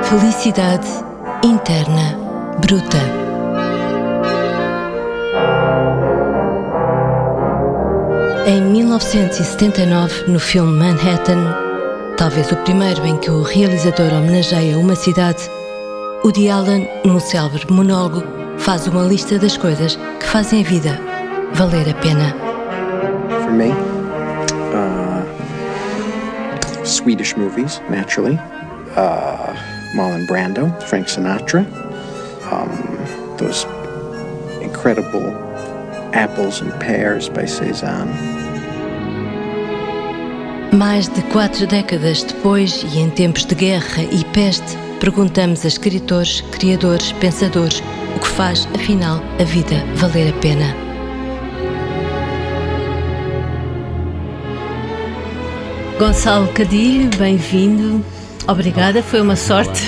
Felicidade interna bruta. Em 1979, no filme Manhattan, talvez o primeiro em que o realizador homenageia uma cidade, Woody Allen, num célebre monólogo, faz uma lista das coisas que fazem a vida valer a pena. For me, Swedish movies, naturally. Marlon Brando, Frank Sinatra. Those incredible Apples and Pears by Cézanne. Mais de 4 décadas depois, e em tempos de guerra e peste, perguntamos a escritores, criadores, pensadores o que faz, afinal, a vida valer a pena. Gonçalo Cadilho, bem-vindo. Obrigada, foi uma sorte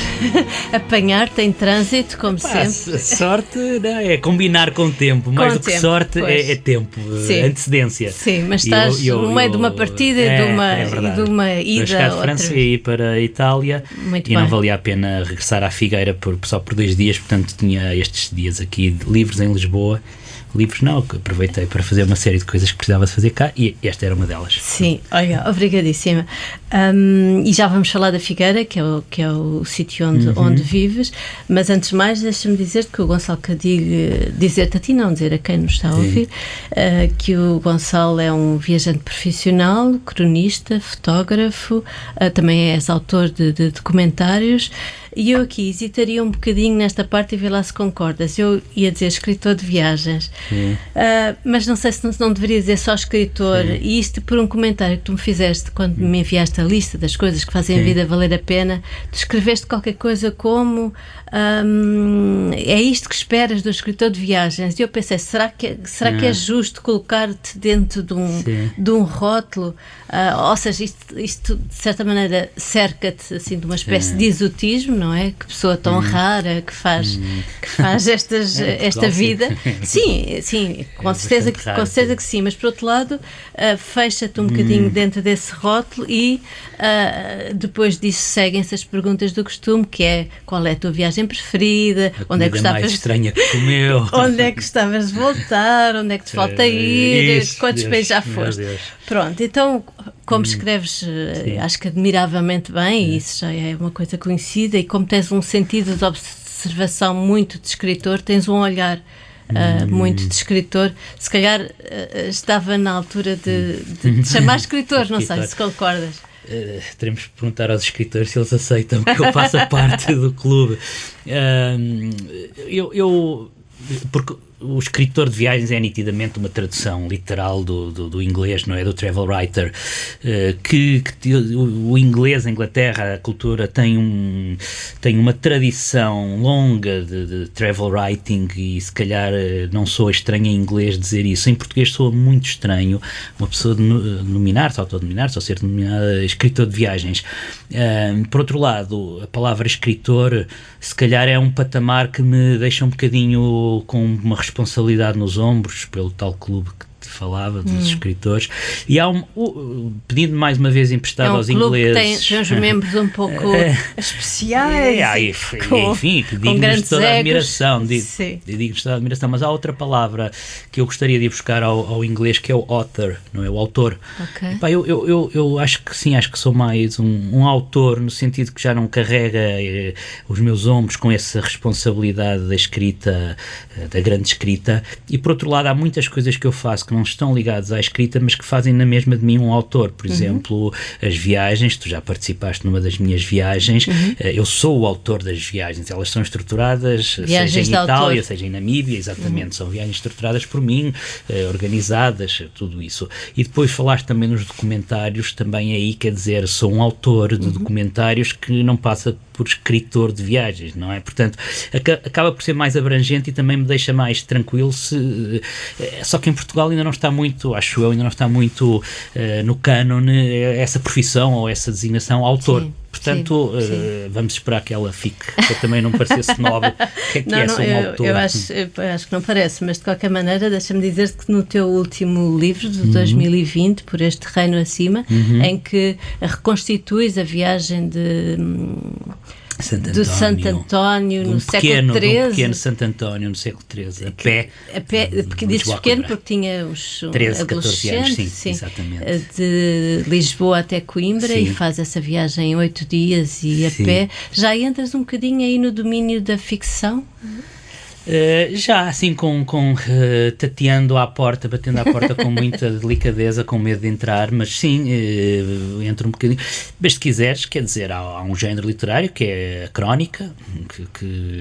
apanhar-te em trânsito, como sempre. Sorte não, é combinar com o tempo, mais do que sorte é tempo, antecedência. Sim, mas estás no meio de uma partida e de uma ida. Eu chegar de França e ir para a Itália. Muito e bem. Não valia a pena regressar à Figueira só por 2 dias, portanto tinha estes dias aqui livres em Lisboa. Livros não, que aproveitei para fazer uma série de coisas que precisava de fazer cá e esta era uma delas. Sim, olha, obrigadíssima. E já vamos falar da Figueira, que é o sítio onde vives, mas antes de mais deixa-me dizer-te que o Gonçalo Cadilho, dizer-te a ti, não dizer a quem nos está a ouvir, que o Gonçalo é um viajante profissional, cronista, fotógrafo, também és autor de documentários. E eu aqui hesitaria um bocadinho nesta parte e ver lá se concordas. Eu ia dizer escritor de viagens, mas não sei se não deveria dizer só escritor. E isto por um comentário que tu me fizeste quando me enviaste a lista das coisas que fazem a vida valer a pena. Tu escreveste qualquer coisa como é isto que esperas do escritor de viagens. E eu pensei, será que é justo colocar-te dentro de um rótulo? Ou seja, isto de certa maneira cerca-te assim, de uma espécie de exotismo, não é? Que pessoa tão rara que faz esta vida. Sim, com certeza que sim, mas por outro lado fecha-te um bocadinho dentro desse rótulo e depois disso seguem-se as perguntas do costume, que é: qual é a tua viagem preferida? Onde é que gostavas mais estranha que comeu? Onde é que gostavas de voltar? Onde é que te falta ir? Quantos países já foste? Pronto, então, como escreves, acho que admiravelmente bem, e isso já é uma coisa conhecida, e como tens um sentido de observação muito de escritor, tens um olhar muito de escritor, se calhar estava na altura de te chamar escritor, não sei se concordas. Teremos que perguntar aos escritores se eles aceitam que eu faça parte do clube. Porque o escritor de viagens é nitidamente uma tradução literal do inglês, não é? Do travel writer, que o inglês, a Inglaterra, a cultura tem uma tradição longa de travel writing, e se calhar não sou estranho em inglês dizer isso. Em português soa muito estranho uma pessoa autodenominar-se ou ser denominada escritor de viagens. Por outro lado, a palavra escritor se calhar é um patamar que me deixa um bocadinho com uma responsabilidade nos ombros pelo tal clube que te falava, dos escritores, e há pedindo mais uma vez emprestado aos ingleses. Tem uns membros um pouco especiais, enfim, que dignos toda a admiração, dignos toda a admiração, mas há outra palavra que eu gostaria de ir buscar ao inglês, que é o author, não é? O autor. Okay. Epá, eu acho que sim, acho que sou mais um autor, no sentido que já não carrega os meus ombros com essa responsabilidade da escrita, da grande escrita, e por outro lado há muitas coisas que eu faço que não estão ligados à escrita, mas que fazem na mesma de mim um autor. Por exemplo, as viagens, tu já participaste numa das minhas viagens, eu sou o autor das viagens, elas são estruturadas, viagens seja em Itália, seja em Namíbia, exatamente, são viagens estruturadas por mim, organizadas, tudo isso. E depois falaste também nos documentários, também aí, quer dizer, sou um autor de documentários que não passa por escritor de viagens, não é? Portanto, acaba por ser mais abrangente e também me deixa mais tranquilo, só que em Portugal ainda não está muito, acho eu, no cânone essa profissão ou essa designação autor. Sim. Portanto, vamos esperar que ela fique, para também não parecer snob. O que é que é ser um autor? Eu acho que não parece, mas de qualquer maneira deixa-me dizer-te que no teu último livro, de 2020, Por Este Reino Acima, em que reconstituis a viagem do Santo António no século XIII. Um pequeno Santo António no século XIII, a pé. Porque disse pequeno porque tinha os 13, 14 anos, sim, exatamente. De Lisboa até Coimbra, sim. E faz essa viagem em 8 dias e a pé. Já entras um bocadinho aí no domínio da ficção? Já assim tateando à porta, batendo à porta com muita delicadeza, com medo de entrar, mas sim, entro um bocadinho. Mas se quiseres, quer dizer, há um género literário que é a crónica,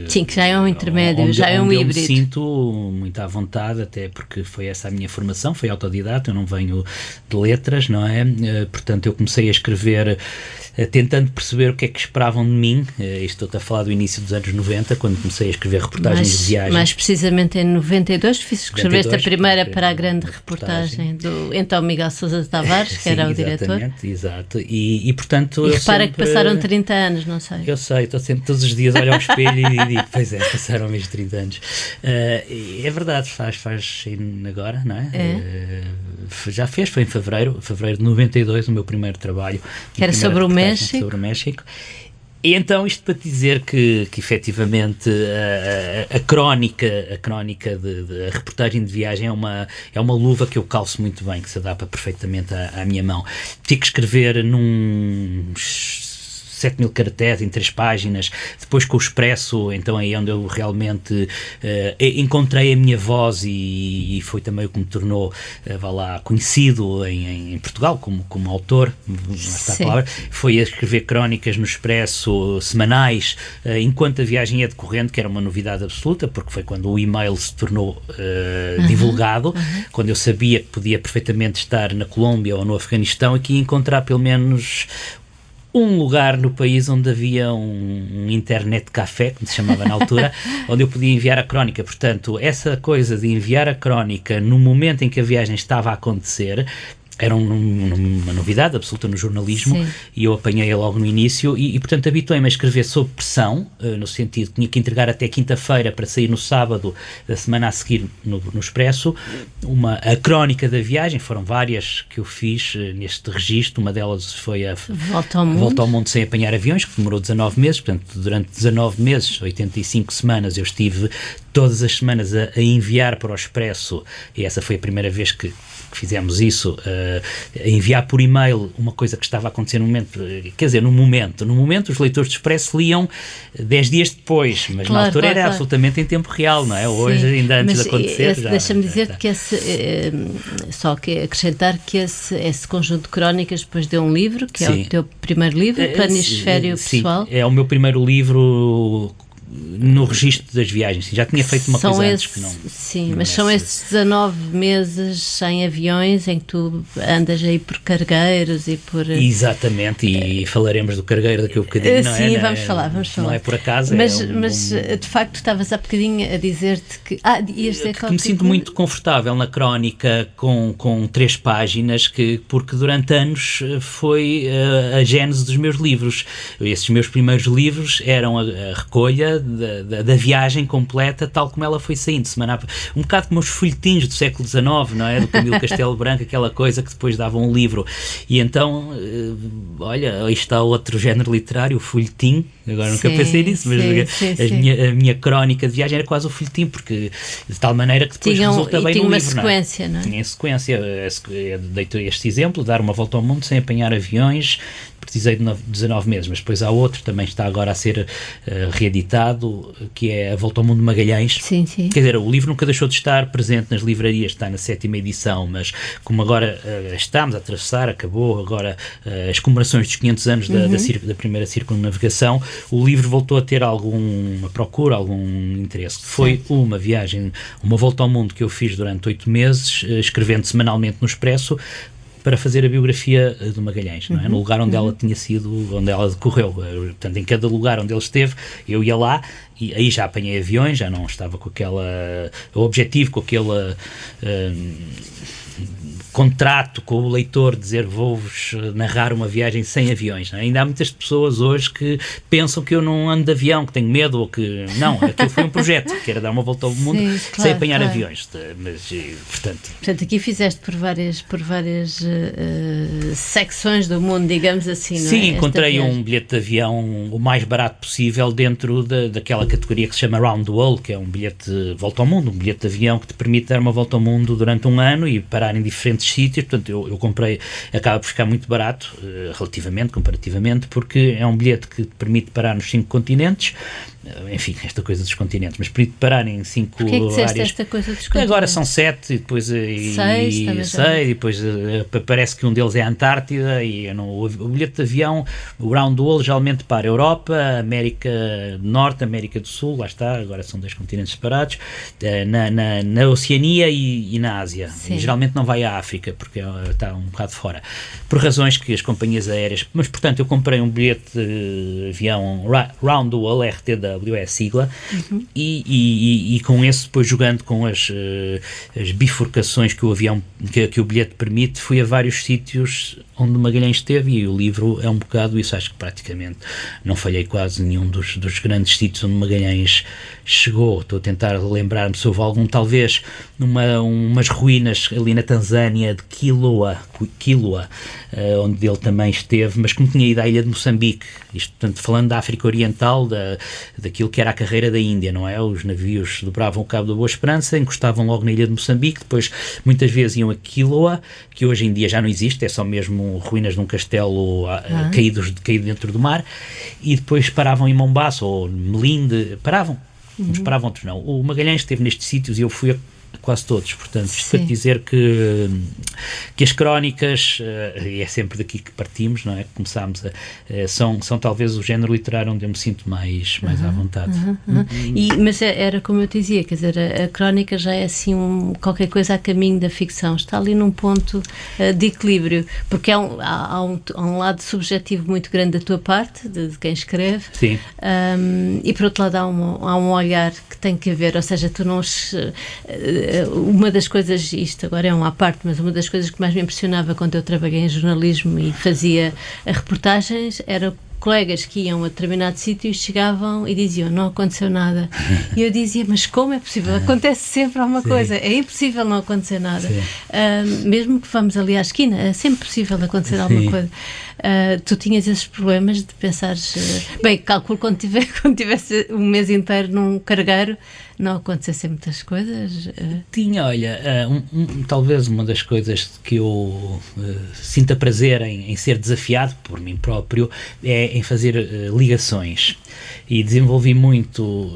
sim, que já é um intermédio, já é um híbrido. Eu me sinto muito à vontade, até porque foi essa a minha formação, foi autodidata, eu não venho de letras, não é? Portanto, eu comecei a escrever tentando perceber o que é que esperavam de mim. Estou-te a falar do início dos anos 90, quando comecei a escrever reportagens de viagens. Mais precisamente em 92, escreveste a primeira para a grande reportagem do então Miguel Sousa de Tavares, que era o diretor. Exato. E portanto... E repara que passaram 30 anos, não sei. Eu sei, estou sempre todos os dias a olhar ao espelho e digo, pois é, passaram mesmo 30 anos. É verdade, faz agora, não é? Já fez, foi em fevereiro de 92, o meu primeiro trabalho. Que era sobre o México. Sobre o México. E então isto para dizer que efetivamente a crónica a reportagem de viagem é uma luva que eu calço muito bem, que se adapta perfeitamente à minha mão. Tive que escrever num 7.000 caracteres em 3 páginas, depois com o Expresso, então aí é onde eu realmente encontrei a minha voz e foi também o que me tornou conhecido em Portugal como autor, está a palavra. Foi a escrever crónicas no Expresso semanais, enquanto a viagem ia decorrendo, que era uma novidade absoluta, porque foi quando o e-mail se tornou divulgado, quando eu sabia que podia perfeitamente estar na Colômbia ou no Afeganistão e que ia encontrar pelo menos um lugar no país onde havia um internet café, como se chamava na altura, onde eu podia enviar a crónica. Portanto, essa coisa de enviar a crónica no momento em que a viagem estava a acontecer era uma novidade absoluta no jornalismo. Sim. E eu apanhei-a logo no início e portanto, habituei-me a escrever sob pressão, no sentido que tinha que entregar até quinta-feira para sair no sábado da semana a seguir no Expresso, a crónica da viagem. Foram várias que eu fiz neste registro, uma delas foi a Volta ao Mundo sem apanhar aviões, que demorou 19 meses, portanto, durante 19 meses, 85 semanas, eu estive todas as semanas a enviar para o Expresso, e essa foi a primeira vez que fizemos isso, a enviar por e-mail uma coisa que estava a acontecer no momento, quer dizer, no momento os leitores do Expresso liam 10 dias depois, mas na altura era absolutamente em tempo real, não é? Hoje, ainda antes de acontecer. Deixa-me dizer que só que acrescentar que esse conjunto de crónicas depois deu um livro, que é o teu primeiro livro, Planisfério Pessoal. É o meu primeiro livro no registro das viagens. Já tinha feito uma coisa antes que não... Sim, mas são esses 19 meses sem aviões em que tu andas aí por cargueiros e por... Exatamente, e falaremos do cargueiro daqui a um bocadinho, não é? Sim, vamos falar. Não é por acaso. Mas de facto estavas há bocadinho a dizer-te que... que me sinto muito confortável na crónica com 3 páginas, porque durante anos foi a gênese dos meus livros. Esses meus primeiros livros eram a recolha da viagem completa, tal como ela foi saindo, um bocado como os folhetins do século XIX, não é? Do Camilo Castelo Branco, aquela coisa que depois dava um livro. E então, olha, aí está outro género literário, o folhetim. Agora nunca pensei nisso, mas a minha crónica de viagem era quase o folhetim, porque de tal maneira que depois resulta bem no livro. Tinha uma sequência, não é? Tinha sequência. Dei-te este exemplo, dar uma volta ao mundo sem apanhar aviões. Precisei de 19 meses, mas depois há outro, também está agora a ser reeditado, que é A Volta ao Mundo de Magalhães. Sim. Quer dizer, o livro nunca deixou de estar presente nas livrarias, está na 7ª edição, mas como agora estamos a atravessar, acabou agora as comemorações dos 500 anos da primeira circunnavegação, o livro voltou a ter alguma procura, algum interesse. Foi uma viagem, uma volta ao mundo que eu fiz durante 8 meses, escrevendo semanalmente no Expresso, para fazer a biografia do Magalhães, não é? No lugar onde ela tinha sido, onde ela decorreu. Portanto, em cada lugar onde ele esteve, eu ia lá e aí já apanhei aviões, já não estava com aquele objetivo, com aquele contrato com o leitor, dizer vou-vos narrar uma viagem sem aviões, não é? Ainda há muitas pessoas hoje que pensam que eu não ando de avião, que tenho medo, ou que não, aquilo foi um projeto, que era dar uma volta ao mundo sem apanhar aviões, mas portanto aqui fizeste por várias secções do mundo, digamos assim, não é? Sim, encontrei um bilhete de avião o mais barato possível dentro daquela categoria que se chama Round the World, que é um bilhete de volta ao mundo, um bilhete de avião que te permite dar uma volta ao mundo durante um ano e parar em diferentes sítios. Portanto, eu comprei, acaba por ficar muito barato, comparativamente, porque é um bilhete que te permite parar nos 5 continentes. Enfim, esta coisa dos continentes, mas permite parar em 5 áreas. Porquê que disseste esta coisa dos continentes? Agora são 7 e depois 6, e depois parece que um deles é a Antártida, e o bilhete de avião, o Round the World, geralmente para a Europa, América do Norte, América do Sul, lá está, agora são 2 continentes separados, na Oceania e na Ásia. E geralmente não vai à África, porque está um bocado fora, por razões que as companhias aéreas... Mas, portanto, eu comprei um bilhete de avião Round the World, RTW, é a sigla, e com esse, depois jogando com as bifurcações que o avião, que o bilhete permite, fui a vários sítios onde Magalhães esteve, e o livro é um bocado isso. Acho que praticamente não falhei quase nenhum dos grandes sítios onde Magalhães chegou. Estou a tentar lembrar-me se houve algum, talvez umas ruínas ali na Tanzânia de Quiloa, onde ele também esteve, mas como tinha ido à ilha de Moçambique, isto, portanto, falando da África Oriental, daquilo que era a carreira da Índia, não é? Os navios dobravam o Cabo da Boa Esperança, encostavam logo na ilha de Moçambique, depois muitas vezes iam a Quiloa, que hoje em dia já não existe, é só mesmo ruínas de um castelo caído dentro do mar, e depois paravam em Mombaça ou Melinde, uns paravam, outros não. O Magalhães esteve nestes sítios e eu fui a quase todos, portanto, isto para dizer que as crónicas, e é sempre daqui que partimos, não é? Começámos são talvez o género literário onde eu me sinto mais à vontade. Mas era como eu te dizia, quer dizer, a crónica já é assim qualquer coisa a caminho da ficção, está ali num ponto de equilíbrio, porque há um lado subjetivo muito grande da tua parte, de quem escreve. Sim. E por outro lado há um olhar que tem que haver, ou seja, tu não... Uma das coisas, isto agora é à parte, mas uma das coisas que mais me impressionava quando eu trabalhei em jornalismo e fazia reportagens era colegas que iam a determinado sítio e chegavam e diziam, não aconteceu nada. E eu dizia, mas como é possível? Acontece sempre alguma coisa. É impossível não acontecer nada. Mesmo que vamos ali à esquina, é sempre possível acontecer alguma coisa. Tu tinhas esses problemas de pensares... bem, calculo quando tivesse um mês inteiro num cargueiro, não acontecessem muitas coisas? Tinha, olha, talvez uma das coisas que eu sinta prazer em ser desafiado por mim próprio é em fazer ligações, e desenvolvi muito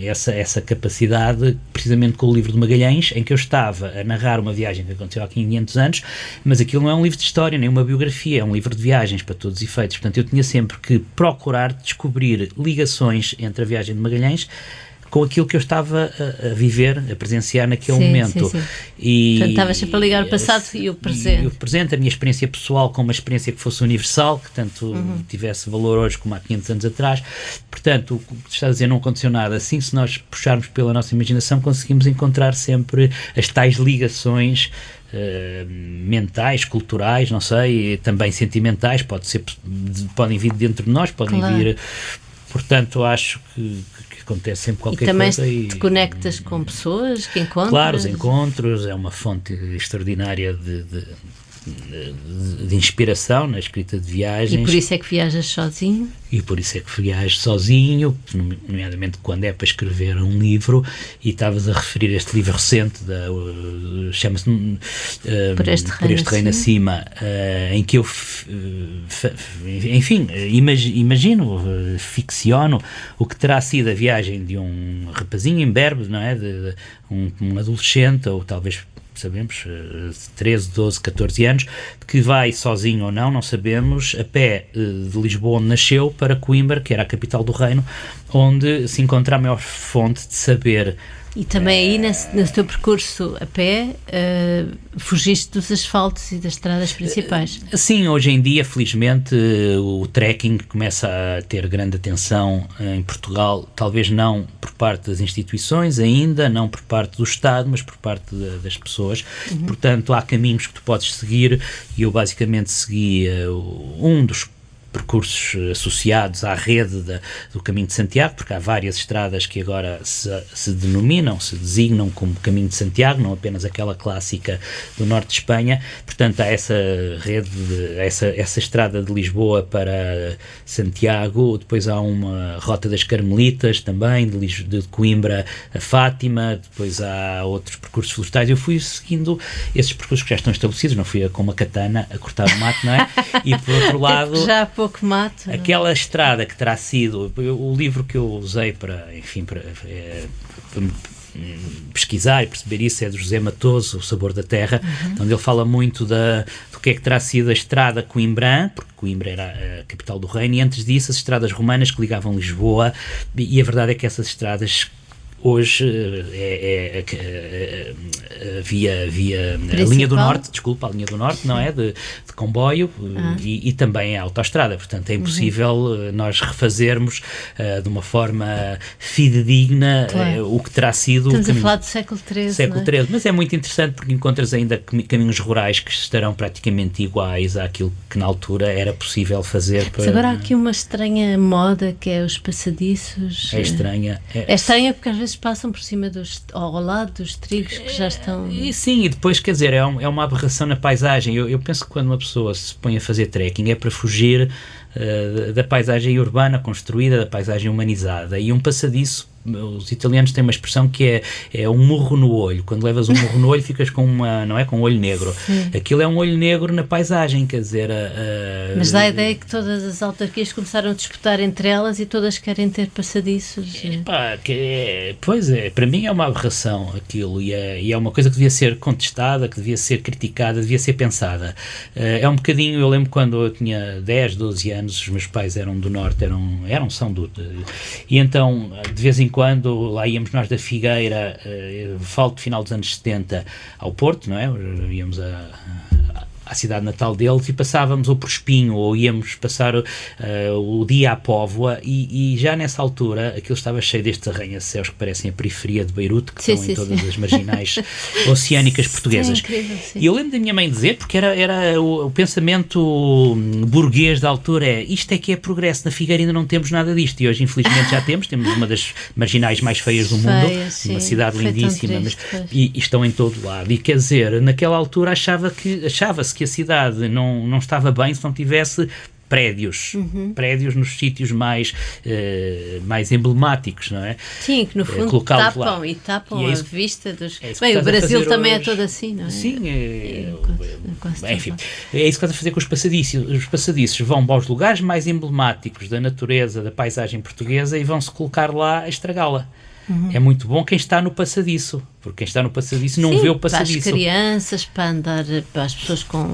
essa capacidade precisamente com o livro de Magalhães, em que eu estava a narrar uma viagem que aconteceu há 500 anos, mas aquilo não é um livro de história, nem uma biografia, é um livro de viagens para todos os efeitos. Portanto, eu tinha sempre que procurar descobrir ligações entre a viagem de Magalhães com aquilo que eu estava a viver, a presenciar naquele momento. Sim. E portanto, estavas sempre a ligar o passado e o presente. E o presente, a minha experiência pessoal, com uma experiência que fosse universal, que tanto tivesse valor hoje como há 500 anos atrás. Portanto, o que estás a dizer, não aconteceu nada. Assim, se nós puxarmos pela nossa imaginação, conseguimos encontrar sempre as tais ligações mentais, culturais, não sei, também sentimentais, podem vir dentro de nós, podem vir... Portanto, acho que acontece sempre qualquer coisa. E também te conectas com pessoas que encontras? Claro, os encontros é uma fonte extraordinária de inspiração na escrita de viagens. E por isso é que viajas sozinho? E por isso é que viajo sozinho, nomeadamente quando é para escrever um livro. E estavas a referir este livro recente, chama-se Por este Reino Acima, em que eu, enfim, imagino, ficciono o que terá sido a viagem de um rapazinho imberbe, não é? De um adolescente, ou talvez, sabemos, 13, 12, 14 anos, que vai sozinho ou não sabemos, a pé de Lisboa, onde nasceu, para Coimbra, que era a capital do reino, onde se encontra a maior fonte de saber. E também aí, nesse teu percurso a pé, fugiste dos asfaltos e das estradas principais? Sim, hoje em dia, felizmente, o trekking começa a ter grande atenção em Portugal, talvez não por parte das instituições ainda, não por parte do Estado, mas por parte das pessoas pessoas. Portanto, há caminhos que tu podes seguir, e eu basicamente segui um dos percursos associados à rede do Caminho de Santiago, porque há várias estradas que agora se designam como Caminho de Santiago, não apenas aquela clássica do norte de Espanha. Portanto, há essa rede, essa estrada de Lisboa para Santiago. Depois há uma Rota das Carmelitas também, de Coimbra a Fátima. Depois há outros percursos florestais. Eu fui seguindo esses percursos que já estão estabelecidos, não fui com uma katana a cortar o mato, não é? E por outro lado, já há pouco mato. Aquela estrada que terá sido, o livro que eu usei para pesquisar e perceber isso é de José Matoso, O Sabor da Terra, onde ele fala muito do que é que terá sido a estrada Coimbrã, porque Coimbra era a capital do reino, e antes disso as estradas romanas que ligavam Lisboa, e a verdade é que essas estradas hoje via a linha do norte, a linha do norte, não é? De comboio e também a autoestrada, portanto é impossível nós refazermos de uma forma fidedigna o que terá sido. Estamos a falar do século XIII. Mas é muito interessante porque encontras ainda caminhos rurais que estarão praticamente iguais àquilo que na altura era possível fazer. Mas agora há aqui uma estranha moda que é os passadiços. É estranha. É estranha porque às vezes passam por cima ao lado dos trigos que já estão... Sim, e depois, quer dizer, é uma aberração na paisagem. Eu penso que quando uma pessoa se põe a fazer trekking é para fugir da paisagem urbana construída, da paisagem humanizada, e um passadiço, os italianos têm uma expressão que é um murro no olho. Quando levas um murro no olho ficas com com um olho negro. Sim. Aquilo é um olho negro na paisagem, quer dizer... Mas dá a ideia que todas as autarquias começaram a disputar entre elas e todas querem ter passadiços. Pois é, para mim é uma aberração aquilo, e é uma coisa que devia ser contestada, que devia ser criticada, devia ser pensada. É um bocadinho, eu lembro quando eu tinha 10, 12 anos, os meus pais eram do norte, são do... E então, de vez em quando, lá íamos nós da Figueira, falo de final dos anos 70, ao Porto, não é? Íamos à cidade natal deles e passávamos ou por Espinho ou íamos passar o dia à Póvoa, e já nessa altura aquilo estava cheio destes arranha-céus que parecem a periferia de Beirute, que estão em todas as marginais oceânicas portuguesas. Incrível, e eu lembro da minha mãe dizer, porque era o pensamento burguês da altura, isto é que é progresso, na Figueira ainda não temos nada disto, e hoje infelizmente já temos uma das marginais mais feias do mundo, uma cidade lindíssima, e estão em todo lado, e quer dizer, naquela altura achava-se que a cidade não estava bem se não tivesse prédios nos sítios mais emblemáticos, não é? Sim, que no fundo tapam a vista dos... Bem, o Brasil também é todo assim, não é? Sim, enfim, é isso que estás a fazer com os passadiços. Os passadiços vão aos lugares mais emblemáticos da natureza, da paisagem portuguesa, e vão-se colocar lá a estragá-la. É muito bom quem está no passadiço, porque quem está no passadiço não vê o passadiço. Para as crianças, para andar, para as pessoas com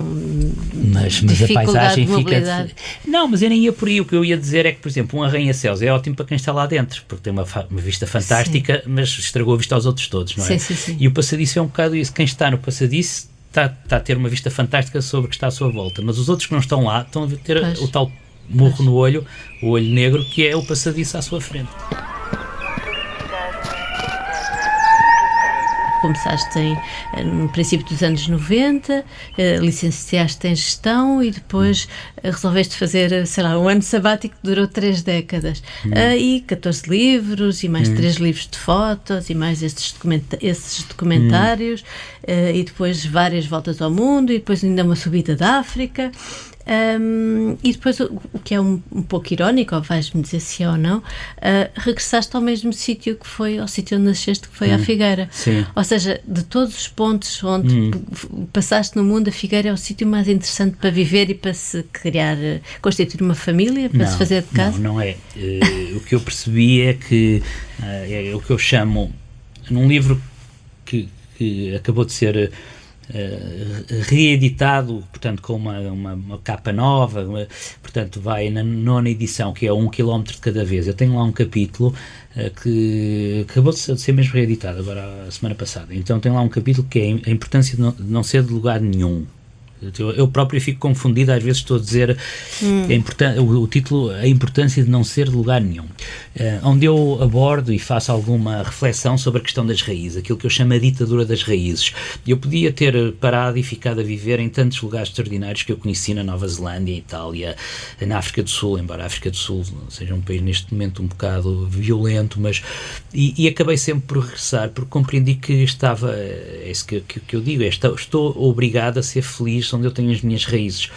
mas a paisagem fica... Não, mas eu nem ia por aí. O que eu ia dizer é que, por exemplo, um arranha-céus é ótimo para quem está lá dentro, porque tem uma vista fantástica, mas estragou a vista aos outros todos, não é? Sim. E o passadiço é um bocado isso. Quem está no passadiço está a ter uma vista fantástica sobre o que está à sua volta, mas os outros que não estão lá estão a ter o tal murro no olho, o olho negro, que é o passadiço à sua frente. Começaste no princípio dos anos 90, licenciaste em gestão e depois resolveste fazer, um ano sabático que durou 3 décadas. E 14 livros e mais 3 livros de fotos e mais esses documentários e depois várias voltas ao mundo e depois ainda uma subida da África. E depois, o que é um pouco irónico, ou vais-me dizer se é ou não, regressaste ao mesmo sítio que foi, ao sítio onde nasceste, que foi à Figueira. Sim. Ou seja, de todos os pontos onde passaste no mundo, a Figueira é o sítio mais interessante para viver e para se criar, constituir uma família, para se fazer de casa? Não é. O que eu percebi é que é o que eu chamo, num livro que acabou de ser reeditado, portanto com uma capa nova, portanto vai na 9ª edição, que é 1 km de cada vez. Eu tenho lá um capítulo que acabou de ser mesmo reeditado agora a semana passada. Então tem lá um capítulo que é a importância de não ser de lugar nenhum. Eu próprio fico confundido, às vezes estou a dizer o título, a importância de não ser de lugar nenhum, onde eu abordo e faço alguma reflexão sobre a questão das raízes, aquilo que eu chamo a ditadura das raízes. Eu podia ter parado e ficado a viver em tantos lugares extraordinários que eu conheci na Nova Zelândia, em Itália, na África do Sul, embora a África do Sul seja um país neste momento um bocado violento, mas e acabei sempre por regressar, porque compreendi que estava, é isso que eu digo, estou obrigado a ser feliz onde eu tenho as minhas raízes.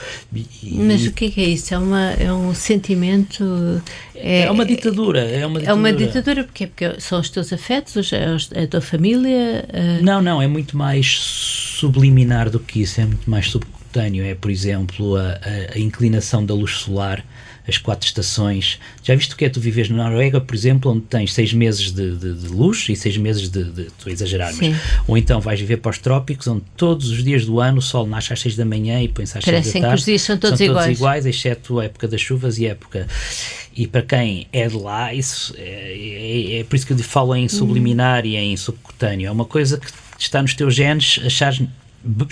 Mas o que é isso? É um sentimento... É uma ditadura. É uma ditadura porque são os teus afetos, a tua família? Não, é muito mais subliminar do que isso, é muito mais subcutâneo. É, por exemplo, a inclinação da luz solar, as 4 estações. Já viste o que é tu vives na Noruega, por exemplo, onde tens 6 meses de luz e 6 meses estou a exagerar, mas, ou então vais viver para os trópicos, onde todos os dias do ano o sol nasce às 6 da manhã e põe-se às 6 da tarde. Parecem que os dias são todos iguais, exceto a época das chuvas e a época... E para quem é de lá, isso é por isso que eu falo em subliminar e em subcutâneo. É uma coisa que está nos teus genes,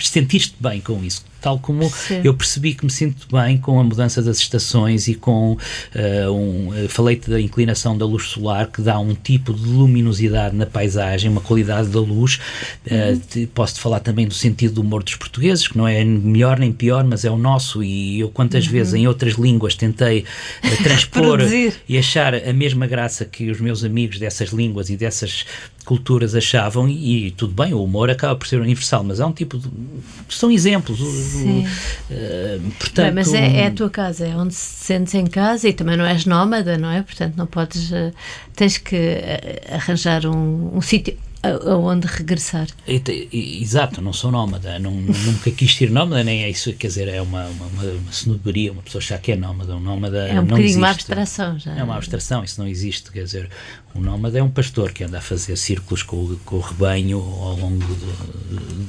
sentir-te bem com isso. Tal como eu percebi que me sinto bem com a mudança das estações e com falei-te da inclinação da luz solar, que dá um tipo de luminosidade na paisagem, uma qualidade da luz. Posso-te falar também do sentido do humor dos portugueses, que não é melhor nem pior, mas é o nosso, e eu quantas vezes em outras línguas tentei transpor e achar a mesma graça que os meus amigos dessas línguas e dessas culturas achavam, e tudo bem, o humor acaba por ser universal, mas é um tipo de... são exemplos. Portanto, mas é a tua casa, é onde se sentes em casa, e também não és nómada, não é? Portanto, não podes, tens que arranjar um sítio aonde regressar. Exato, não sou nómada, nunca quis ser nómada, nem é isso, quer dizer, é uma cenobaria, uma pessoa achar que é nómada. Um nómada é um bocadinho uma abstração já. É uma abstração, isso não existe, quer dizer, um nómada é um pastor que anda a fazer círculos com o rebanho ao longo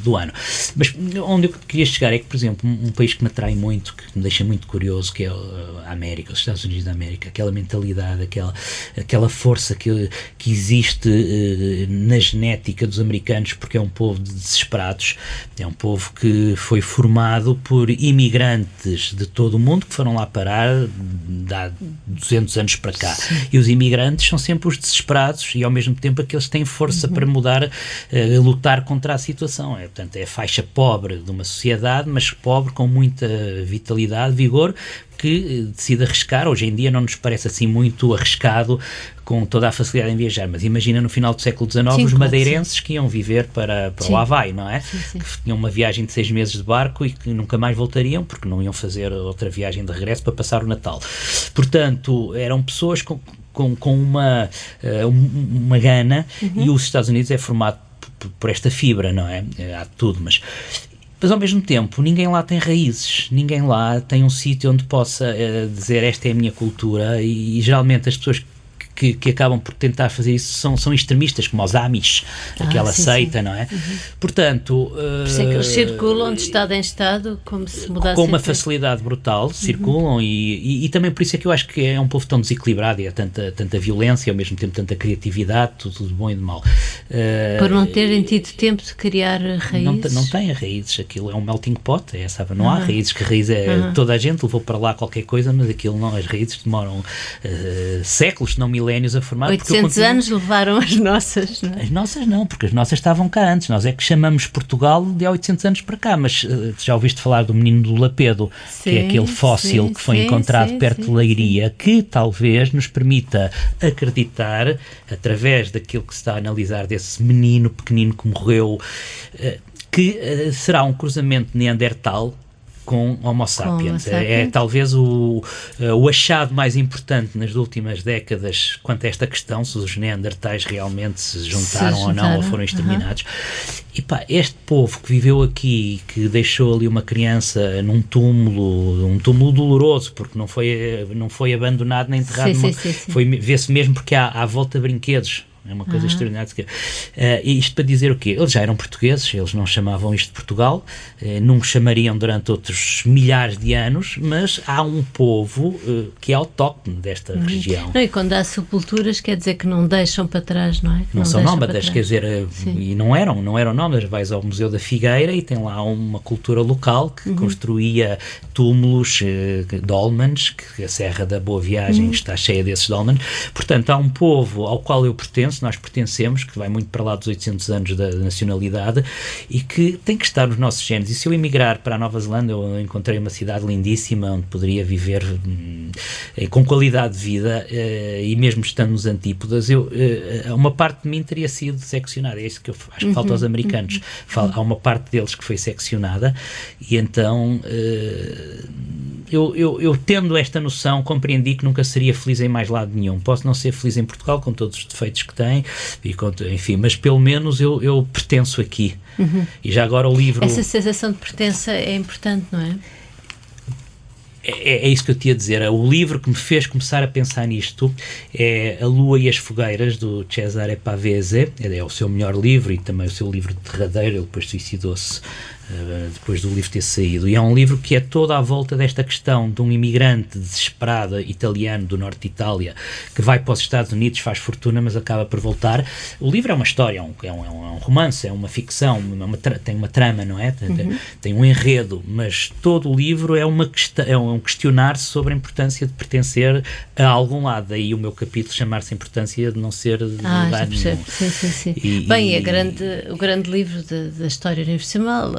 do ano. Mas onde eu queria chegar é que, por exemplo, um país que me atrai muito, que me deixa muito curioso, que é a América, os Estados Unidos da América, aquela mentalidade, aquela força que existe na genética dos americanos, porque é um povo de desesperados, é um povo que foi formado por imigrantes de todo o mundo que foram lá parar há 200 anos para cá. E os imigrantes são sempre os desesperados e ao mesmo tempo aqueles que têm força para mudar, lutar contra a situação. Portanto, é a faixa pobre de uma sociedade, mas pobre com muita vitalidade, vigor, que decide arriscar. Hoje em dia não nos parece assim muito arriscado, com toda a facilidade em viajar, mas imagina no final do século XIX os madeirenses que iam viver para o Havaí, não é? Que tinham uma viagem de 6 meses de barco e que nunca mais voltariam, porque não iam fazer outra viagem de regresso para passar o Natal. Portanto, eram pessoas com uma gana, e os Estados Unidos é formado por esta fibra, não é? Há tudo, mas ao mesmo tempo ninguém lá tem raízes, ninguém lá tem um sítio onde possa dizer esta é a minha cultura, e geralmente as pessoas que acabam por tentar fazer isso são extremistas, como os Amish, aquela seita, não é? Portanto... Por isso é que eles circulam de estado em estado, como se mudasse... Com uma facilidade brutal, circulam, e também por isso é que eu acho que é um povo tão desequilibrado, e há tanta violência, ao mesmo tempo tanta criatividade, tudo de bom e de mau. Por não terem tido tempo de criar raízes? Não tem raízes, aquilo é um melting pot, não há raízes, que raiz é... Toda a gente levou para lá qualquer coisa, mas aquilo não, as raízes demoram séculos, se não milénios a formar. 800 anos levaram as nossas, não é? As nossas não, porque as nossas estavam cá antes. Nós é que chamamos Portugal de há 800 anos para cá, mas já ouviste falar do menino do Lapedo, que é aquele fóssil que foi encontrado perto de Leiria, que talvez nos permita acreditar, através daquilo que se está a analisar desse menino pequenino que morreu, que será um cruzamento neandertal com Homo sapiens. É talvez o achado mais importante nas últimas décadas quanto a esta questão, se os neandertais realmente se juntaram ou não, ou foram exterminados. E este povo que viveu aqui, que deixou ali uma criança num túmulo doloroso, porque não foi abandonado nem enterrado, vê-se mesmo, porque há à volta brinquedos. É uma coisa extraordinária. E isto para dizer o quê? Eles já eram portugueses, eles não chamavam isto de Portugal, não chamariam durante outros milhares de anos, mas há um povo que é autóctone desta região. Não, e quando há sepulturas, quer dizer que não deixam para trás, não é? Não são nómadas, quer dizer, e não eram nómadas. Vais ao Museu da Figueira e tem lá uma cultura local que construía túmulos, dólmens, que a Serra da Boa Viagem está cheia desses dólmens. Portanto, há um povo ao qual eu pertenço, nós pertencemos, que vai muito para lá dos 800 anos da nacionalidade e que tem que estar nos nossos genes. E se eu emigrar para a Nova Zelândia, eu encontrei uma cidade lindíssima onde poderia viver com qualidade de vida, e mesmo estando nos antípodas, uma parte de mim teria sido seccionada. É isso que eu acho que falta aos americanos. Há uma parte deles que foi seccionada, e então eu tendo esta noção, compreendi que nunca seria feliz em mais lado nenhum. Posso não ser feliz em Portugal, com todos os defeitos que tem, enfim, mas pelo menos eu pertenço aqui. E já agora o livro... Essa sensação de pertença é importante, não é? É isso que eu te ia dizer. O livro que me fez começar a pensar nisto é A Lua e as Fogueiras, do Cesare Pavese. É o seu melhor livro e também o seu livro derradeiro. Ele depois suicidou-se depois do livro ter saído, e é um livro que é toda à volta desta questão de um imigrante desesperado italiano do norte de Itália que vai para os Estados Unidos, faz fortuna, mas acaba por voltar. O livro é uma história, é um romance, é uma ficção, tem uma trama, não é? Tem um enredo, mas todo o livro é um questionar-se sobre a importância de pertencer a algum lado. Daí o meu capítulo chamar-se Importância de não ser de lugar nenhum. Sim. Bem, o grande livro da história universal,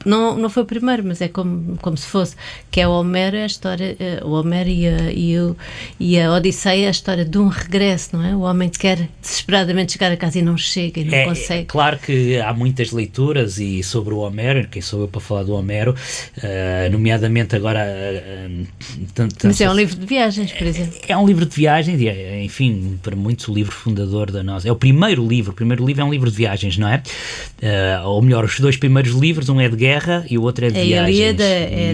não foi o primeiro, mas é como se fosse, que é o Homero, a história, o Homero e a Odisseia, a história de um regresso, não é? O homem quer desesperadamente chegar a casa e não chega e não consegue. É claro que há muitas leituras e sobre o Homero, quem sou eu para falar do Homero, nomeadamente agora... mas é um livro de viagens, por exemplo. É um livro de viagens, e enfim, para muitos o livro fundador da nossa... É o primeiro livro é um livro de viagens, não é? Ou melhor, os dois primeiros livros, um é de guerra e o outro é de viagens.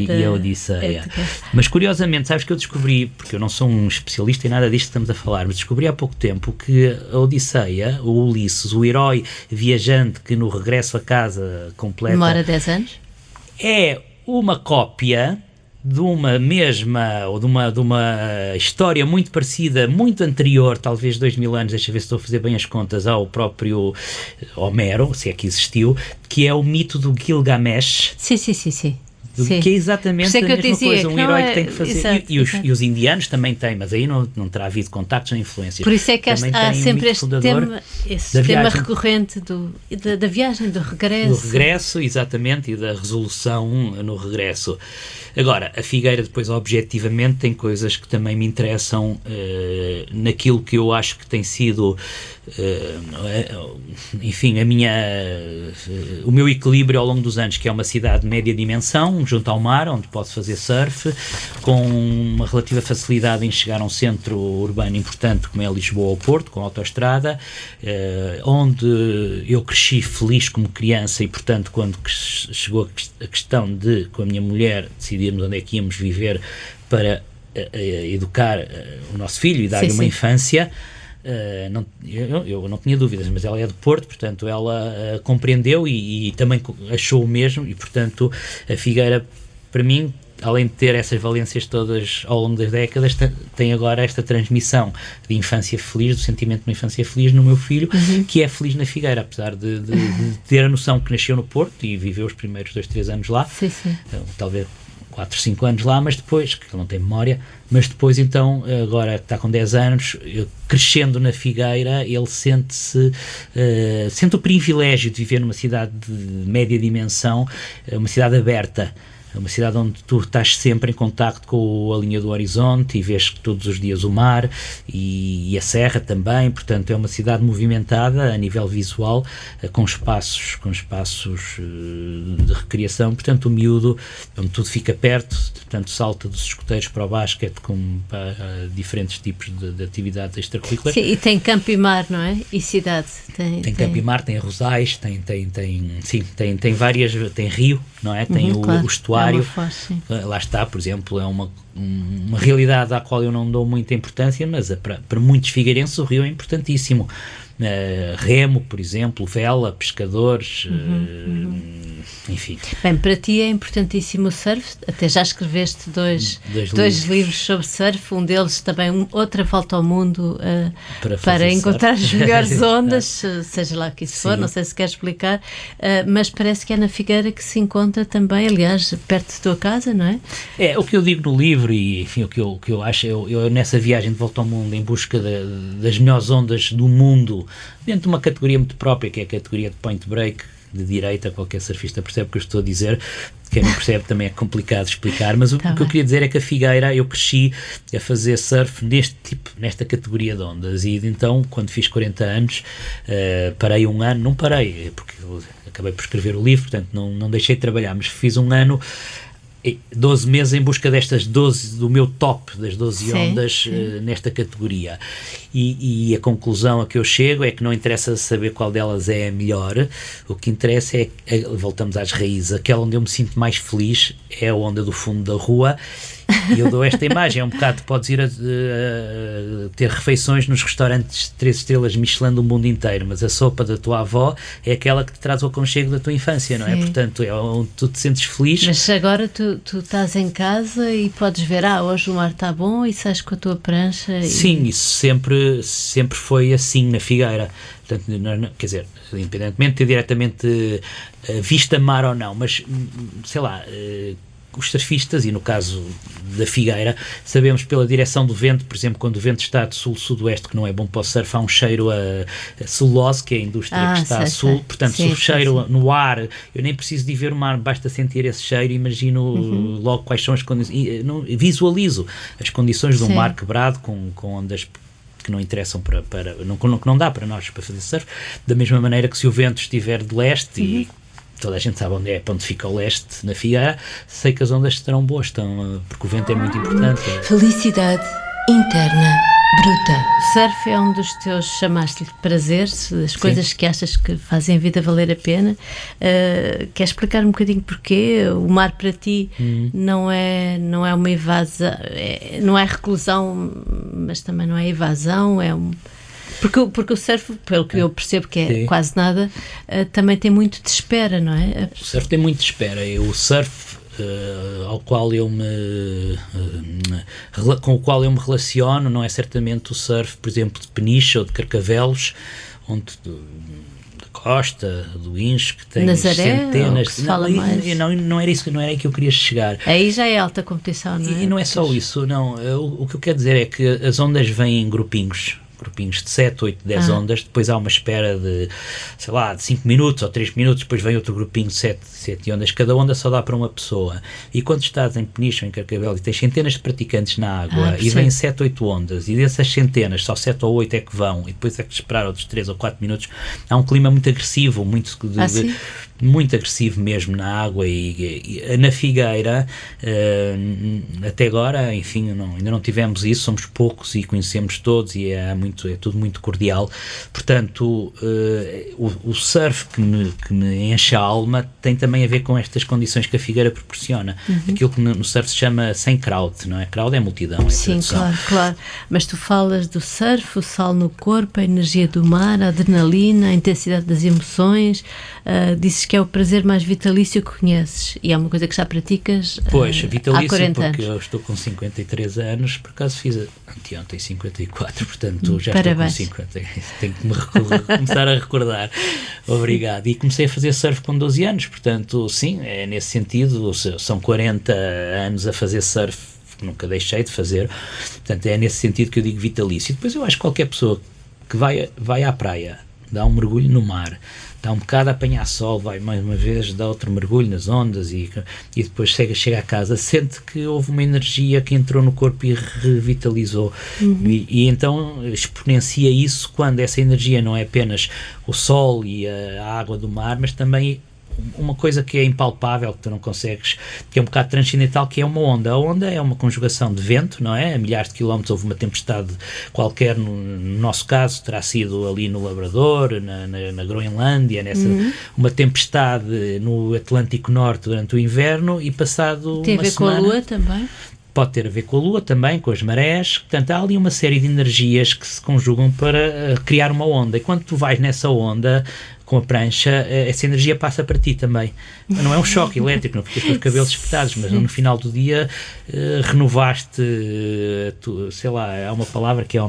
E a Odisseia. Mas curiosamente, sabes que eu descobri, porque eu não sou um especialista em nada disto que estamos a falar, mas descobri há pouco tempo que a Odisseia, o Ulisses, o herói viajante que no regresso a casa completa... Demora 10 anos? É uma cópia de uma mesma, ou de uma história muito parecida, muito anterior, talvez 2000 anos, deixa ver se estou a fazer bem as contas, ao próprio Homero, se é que existiu, que é o mito do Gilgamesh. Sim. Que é exatamente a mesma coisa, um herói que tem que fazer. Exato, e os indianos também têm, mas aí não terá havido contactos nem influências. Por isso é que há sempre este tema recorrente da viagem, do regresso. Do regresso, exatamente, e da resolução no regresso. Agora, a Figueira depois objetivamente tem coisas que também me interessam naquilo que eu acho que tem sido enfim, o meu equilíbrio ao longo dos anos, que é uma cidade de média dimensão, junto ao mar, onde posso fazer surf, com uma relativa facilidade em chegar a um centro urbano importante como é Lisboa ou Porto, com autoestrada, onde eu cresci feliz como criança e, portanto, quando chegou a questão de, com a minha mulher, decidirmos onde é que íamos viver para educar o nosso filho e dar-lhe uma infância, eu não tinha dúvidas, mas ela é de Porto, portanto ela compreendeu e também achou o mesmo, e portanto a Figueira, para mim, além de ter essas valências todas ao longo das décadas, tem agora esta transmissão de infância feliz, do sentimento de uma infância feliz no meu filho, que é feliz na Figueira, apesar de ter a noção que nasceu no Porto e viveu os primeiros 2-3 anos lá, talvez 4, 5 anos lá, mas depois, que ele não tem memória, mas depois então, agora está com 10 anos, crescendo na Figueira, ele sente o privilégio de viver numa cidade de média dimensão, uma cidade aberta, uma cidade onde tu estás sempre em contacto com a linha do horizonte e vês todos os dias o mar e a serra também, portanto é uma cidade movimentada a nível visual, com espaços de recreação, portanto o miúdo, onde tudo fica perto, portanto salta dos escoteiros para o basquete, como para diferentes tipos de atividades extracurriculares. Sim, e tem campo e mar, não é? E cidade. Tem campo e mar, tem arrozais, tem várias, tem rio, não é? Tem o estuário. Lá está, por exemplo, é uma realidade à qual eu não dou muita importância, mas para muitos figueirenses o rio é importantíssimo. remo, por exemplo, vela, pescadores, enfim. Bem, para ti é importantíssimo o surf, até já escreveste dois livros sobre surf, um deles também, Outra Volta ao Mundo, para encontrar as melhores ondas, seja lá que isso for, não sei se queres explicar, mas parece que é na Figueira que se encontra também, aliás, perto da tua casa, não é? É, o que eu digo no livro e, enfim, o que eu acho, eu nessa viagem de volta ao mundo em busca das melhores ondas do mundo, dentro de uma categoria muito própria, que é a categoria de point break, de direita, qualquer surfista percebe o que eu estou a dizer, quem não percebe também é complicado de explicar, mas o que eu queria dizer é que a Figueira, eu cresci a fazer surf nesta categoria de ondas, e então, quando fiz 40 anos, parei um ano, não parei, porque eu acabei por escrever o livro, portanto não deixei de trabalhar, mas fiz um ano, 12 meses em busca destas 12, do meu top das 12 ondas nesta categoria, e a conclusão a que eu chego é que não interessa saber qual delas é a melhor, o que interessa voltamos às raízes, aquela onde eu me sinto mais feliz é a onda do fundo da rua. E eu dou esta imagem, é um bocado, podes ir a ter refeições nos restaurantes de 3 estrelas Michelin do mundo inteiro, mas a sopa da tua avó é aquela que te traz o aconchego da tua infância, não é? Portanto, é onde tu te sentes feliz. Mas agora tu estás em casa e podes ver, hoje o mar está bom, e sais com a tua prancha. Sim, isso sempre foi assim na Figueira. Portanto, quer dizer, independentemente de ter diretamente vista mar ou não, mas sei lá, os surfistas, e no caso da Figueira, sabemos pela direção do vento, por exemplo, quando o vento está de sul-sudoeste, que não é bom para o surf, há um cheiro a celulose, que é a indústria que está a sul, portanto, se o cheiro no ar, eu nem preciso de ver o mar, basta sentir esse cheiro, imagino logo quais são as condições, visualizo as condições do mar quebrado, com ondas que não interessam que não dá para nós para fazer surf, da mesma maneira que se o vento estiver de leste e toda a gente sabe onde fica o leste na Figueira, sei que as ondas estarão boas, porque o vento é muito importante. Felicidade interna bruta. O surf é um dos teus, chamaste-lhe prazeres, as coisas que achas que fazem a vida valer a pena. Queres explicar um bocadinho porquê? O mar para ti não é uma evasão, não é reclusão, mas também não é evasão, é um... Porque o surf, pelo que eu percebo que é quase nada, também tem muito de espera, não é? O surf tem muito de espera. O surf com o qual eu me relaciono não é certamente o surf, por exemplo, de Peniche ou de Carcavelos, onde da Costa, do Incho, que tem Nazaré, centenas... Que se fala mais. Não era isso, não era aí que eu queria chegar. Aí já é alta competição, não é? E não é só isso, não. O que eu quero dizer é que as ondas vêm em grupinhos de 7, 8, 10 ondas, depois há uma espera de, sei lá, de 5 minutos ou 3 minutos, depois vem outro grupinho de 7 ondas, cada onda só dá para uma pessoa, e quando estás em Peniche ou em Carcavelos e tens centenas de praticantes na água e vêm 7, 8 ondas, e dessas centenas só 7 ou 8 é que vão, e depois é que esperar outros 3 ou 4 minutos, há um clima muito agressivo, muito agressivo mesmo na água, e na Figueira até agora, enfim, ainda não tivemos isso, somos poucos e conhecemos todos, e é tudo muito cordial, portanto o surf que me enche a alma tem também a ver com estas condições que a Figueira proporciona, aquilo que no surf se chama sem crowd, não é? Crowd é multidão. Sim, claro, mas tu falas do surf, o sal no corpo, a energia do mar, a adrenalina, a intensidade das emoções, dizes que é o prazer mais vitalício que conheces, e é uma coisa que já praticas vitalício, há 40 porque anos. eu estou com 53 anos, por acaso fiz anteontem 54, portanto já Parabéns. Estou com 50, tenho que me começar a recordar. Obrigado. E comecei a fazer surf com 12 anos, portanto sim, é nesse sentido, são 40 anos a fazer surf, nunca deixei de fazer, portanto é nesse sentido que eu digo vitalício. Depois eu acho que qualquer pessoa que vai à praia, dá um mergulho no mar, dá um bocado a apanhar sol, vai mais uma vez, dá outro mergulho nas ondas e depois chega a casa, sente que houve uma energia que entrou no corpo e revitalizou. E então exponencia isso quando essa energia não é apenas o sol e a água do mar, mas também uma coisa que é impalpável, que tu não consegues, que é um bocado transcendental, que é uma onda. A onda é uma conjugação de vento, não é? A milhares de quilómetros houve uma tempestade qualquer, no nosso caso terá sido ali no Labrador, na Groenlândia, uma tempestade no Atlântico Norte durante o inverno, e passado tem uma semana... Tem a ver com a Lua também? pode ter a ver com a Lua também, com as marés. Portanto, há ali uma série de energias que se conjugam para criar uma onda, e quando tu vais nessa onda com a prancha, essa energia passa para ti também. Não é um choque elétrico, não ficas com os cabelos espetados, mas no final do dia renovaste, sei lá, há uma palavra que é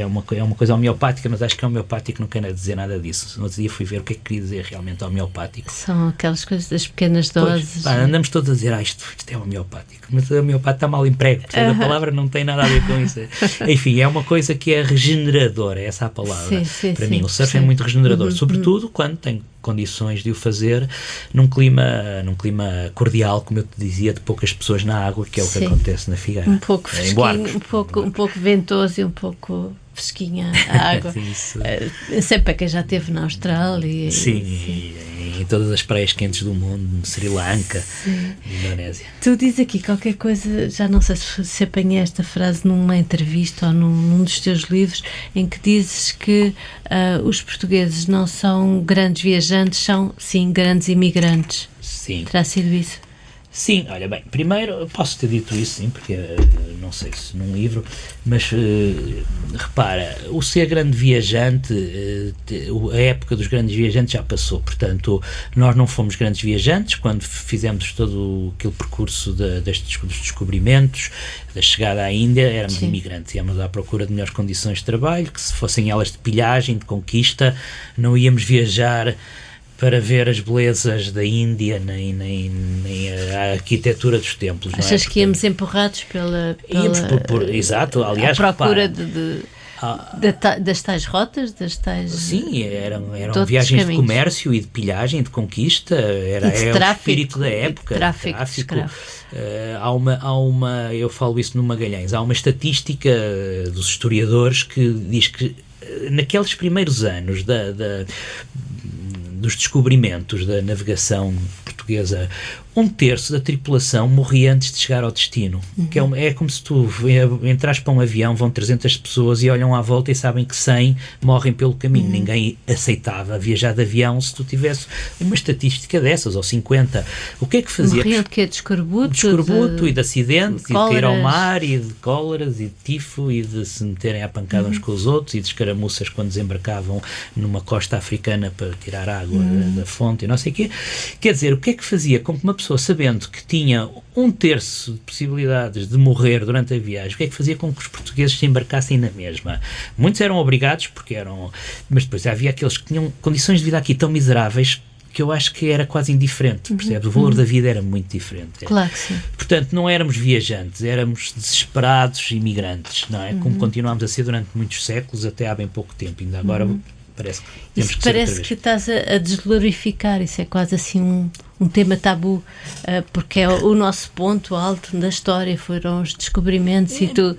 uma coisa homeopática, mas acho que homeopático não quer dizer nada disso. No outro dia fui ver o que é que queria dizer realmente homeopático. São aquelas coisas das pequenas doses. Pois, andamos todos a dizer, isto é homeopático, mas o homeopata está mal emprego, a palavra não tem nada a ver com isso. Enfim, é uma coisa que é regeneradora, essa é a palavra. Para mim, o surf é muito regenerador, sobretudo quando tem condições de o fazer num clima cordial, como eu te dizia, de poucas pessoas na água, que é o que acontece na Figueira. Um pouco fresquinho, um pouco ventoso e um pouco fresquinha a água. Sempre para quem já esteve na Austrália. Sim, em todas as praias quentes do mundo, Sri Lanka, Indonésia. Tu dizes aqui qualquer coisa, já não sei se apanhei esta frase numa entrevista ou num dos teus livros, em que dizes que os portugueses não são grandes viajantes, são, sim, grandes imigrantes. Sim. Terá sido isso? Sim, olha bem, primeiro posso ter dito isso, sim, porque não sei se num livro, mas repara, o ser grande viajante, a época dos grandes viajantes já passou, portanto nós não fomos grandes viajantes quando fizemos todo aquele percurso dos descobrimentos, da chegada à Índia, éramos imigrantes, íamos à procura de melhores condições de trabalho, que se fossem elas de pilhagem, de conquista, não íamos viajar para ver as belezas da Índia, nem a arquitetura dos templos. Achas que íamos empurrados pela exato, aliás, à procura das tais rotas, das tais... Sim, eram viagens de comércio e de pilhagem, de conquista, era o espírito da época. Tráfico. Eu falo isso no Magalhães, há uma estatística dos historiadores que diz que naqueles primeiros anos dos descobrimentos da navegação portuguesa, 1/3 da tripulação morria antes de chegar ao destino. Que é como se tu entras para um avião, vão 300 pessoas e olham à volta e sabem que 100 morrem pelo caminho. Ninguém aceitava viajar de avião se tu tivesse uma estatística dessas, ou 50. O que é que fazia? Morriam de quê? De escorbuto? De escorbuto e de acidentes, e de cair ao mar, e de cóleras, e de tifo, e de se meterem à pancada uns com os outros, e de escaramuças quando desembarcavam numa costa africana para tirar água da fonte, e não sei o quê. Quer dizer, o que é que fazia com que uma pessoa, sabendo que tinha 1/3 de possibilidades de morrer durante a viagem, o que é que fazia com que os portugueses se embarcassem na mesma? Muitos eram obrigados, mas depois havia aqueles que tinham condições de vida aqui tão miseráveis que eu acho que era quase indiferente, percebes? O valor da vida era muito diferente. Claro que sim. Portanto, não éramos viajantes, éramos desesperados imigrantes, não é? Como continuámos a ser durante muitos séculos, até há bem pouco tempo, ainda agora parece que temos que ser outra vez. Parece que estás a desglorificar, isso é quase assim um tema tabu, porque é o nosso ponto alto da história, foram os descobrimentos, e tu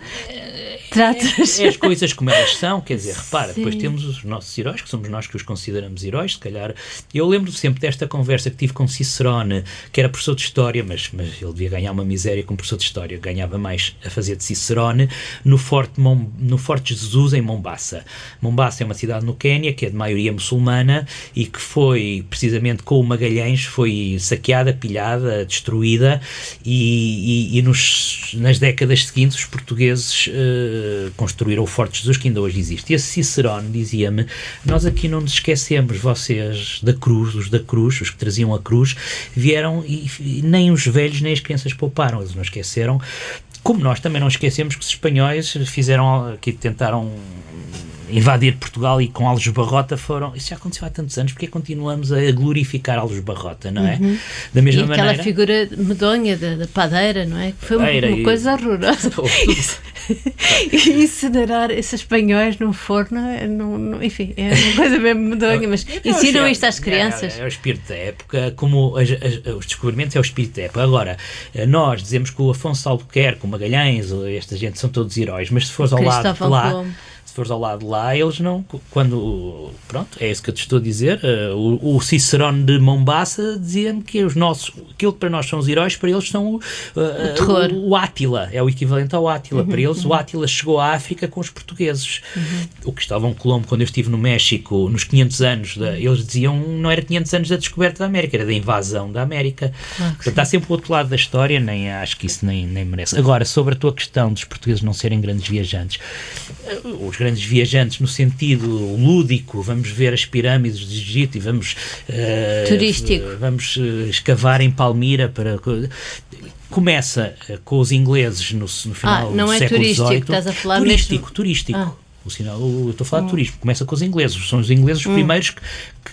tratas... É as coisas como elas são, quer dizer, repara, depois temos os nossos heróis, que somos nós que os consideramos heróis, se calhar. Eu lembro sempre desta conversa que tive com Cicerone, que era professor de História, mas ele devia ganhar uma miséria como professor de História, ganhava mais a fazer de Cicerone, no Forte Jesus, em Mombasa. Mombasa é uma cidade no Quénia, que é de maioria muçulmana, e que foi, precisamente com o Magalhães, foi saqueada, pilhada, destruída, e nas décadas seguintes os portugueses construíram o Forte Jesus, que ainda hoje existe. E esse Cicerone dizia-me: nós aqui não nos esquecemos, vocês da cruz, os da cruz, os que traziam a cruz, vieram e nem os velhos nem as crianças pouparam, eles não esqueceram, como nós também não esquecemos que os espanhóis tentaram invadir Portugal e com Alves Barrota isso já aconteceu há tantos anos, porque continuamos a glorificar Alves Barrota, não é? Da mesma maneira... aquela figura medonha da padeira, não é? Que foi uma coisa horrorosa. Incinerar esses espanhóis num forno, enfim, é uma coisa mesmo medonha, mas ensinam isto às crianças. É o espírito da época, como os descobrimentos é o espírito da época. Agora, nós dizemos que o Afonso Albuquerque, o Magalhães, esta gente são todos heróis, mas se fores ao lado de lá... se fores ao lado de lá, eles não, quando, pronto, é isso que eu te estou a dizer, o Cicerone de Mombasa dizia-me que aquilo que para nós são os heróis, para eles são o Átila, é o equivalente ao Átila, para eles o Átila chegou à África com os portugueses. O Cristóvão Colombo, quando eu estive no México, nos 500 anos, eles diziam, não era 500 anos da descoberta da América, era da invasão da América. Portanto, está sempre o outro lado da história, acho que isso nem merece. Agora, sobre a tua questão dos portugueses não serem grandes viajantes, os grandes viajantes no sentido lúdico, vamos ver as pirâmides do Egito e vamos turístico, vamos escavar em Palmira começa com os ingleses no final do século XVIII. Não é turístico, estás a falar turístico. Eu estou a falar de turismo, começa com os ingleses, são os ingleses os primeiros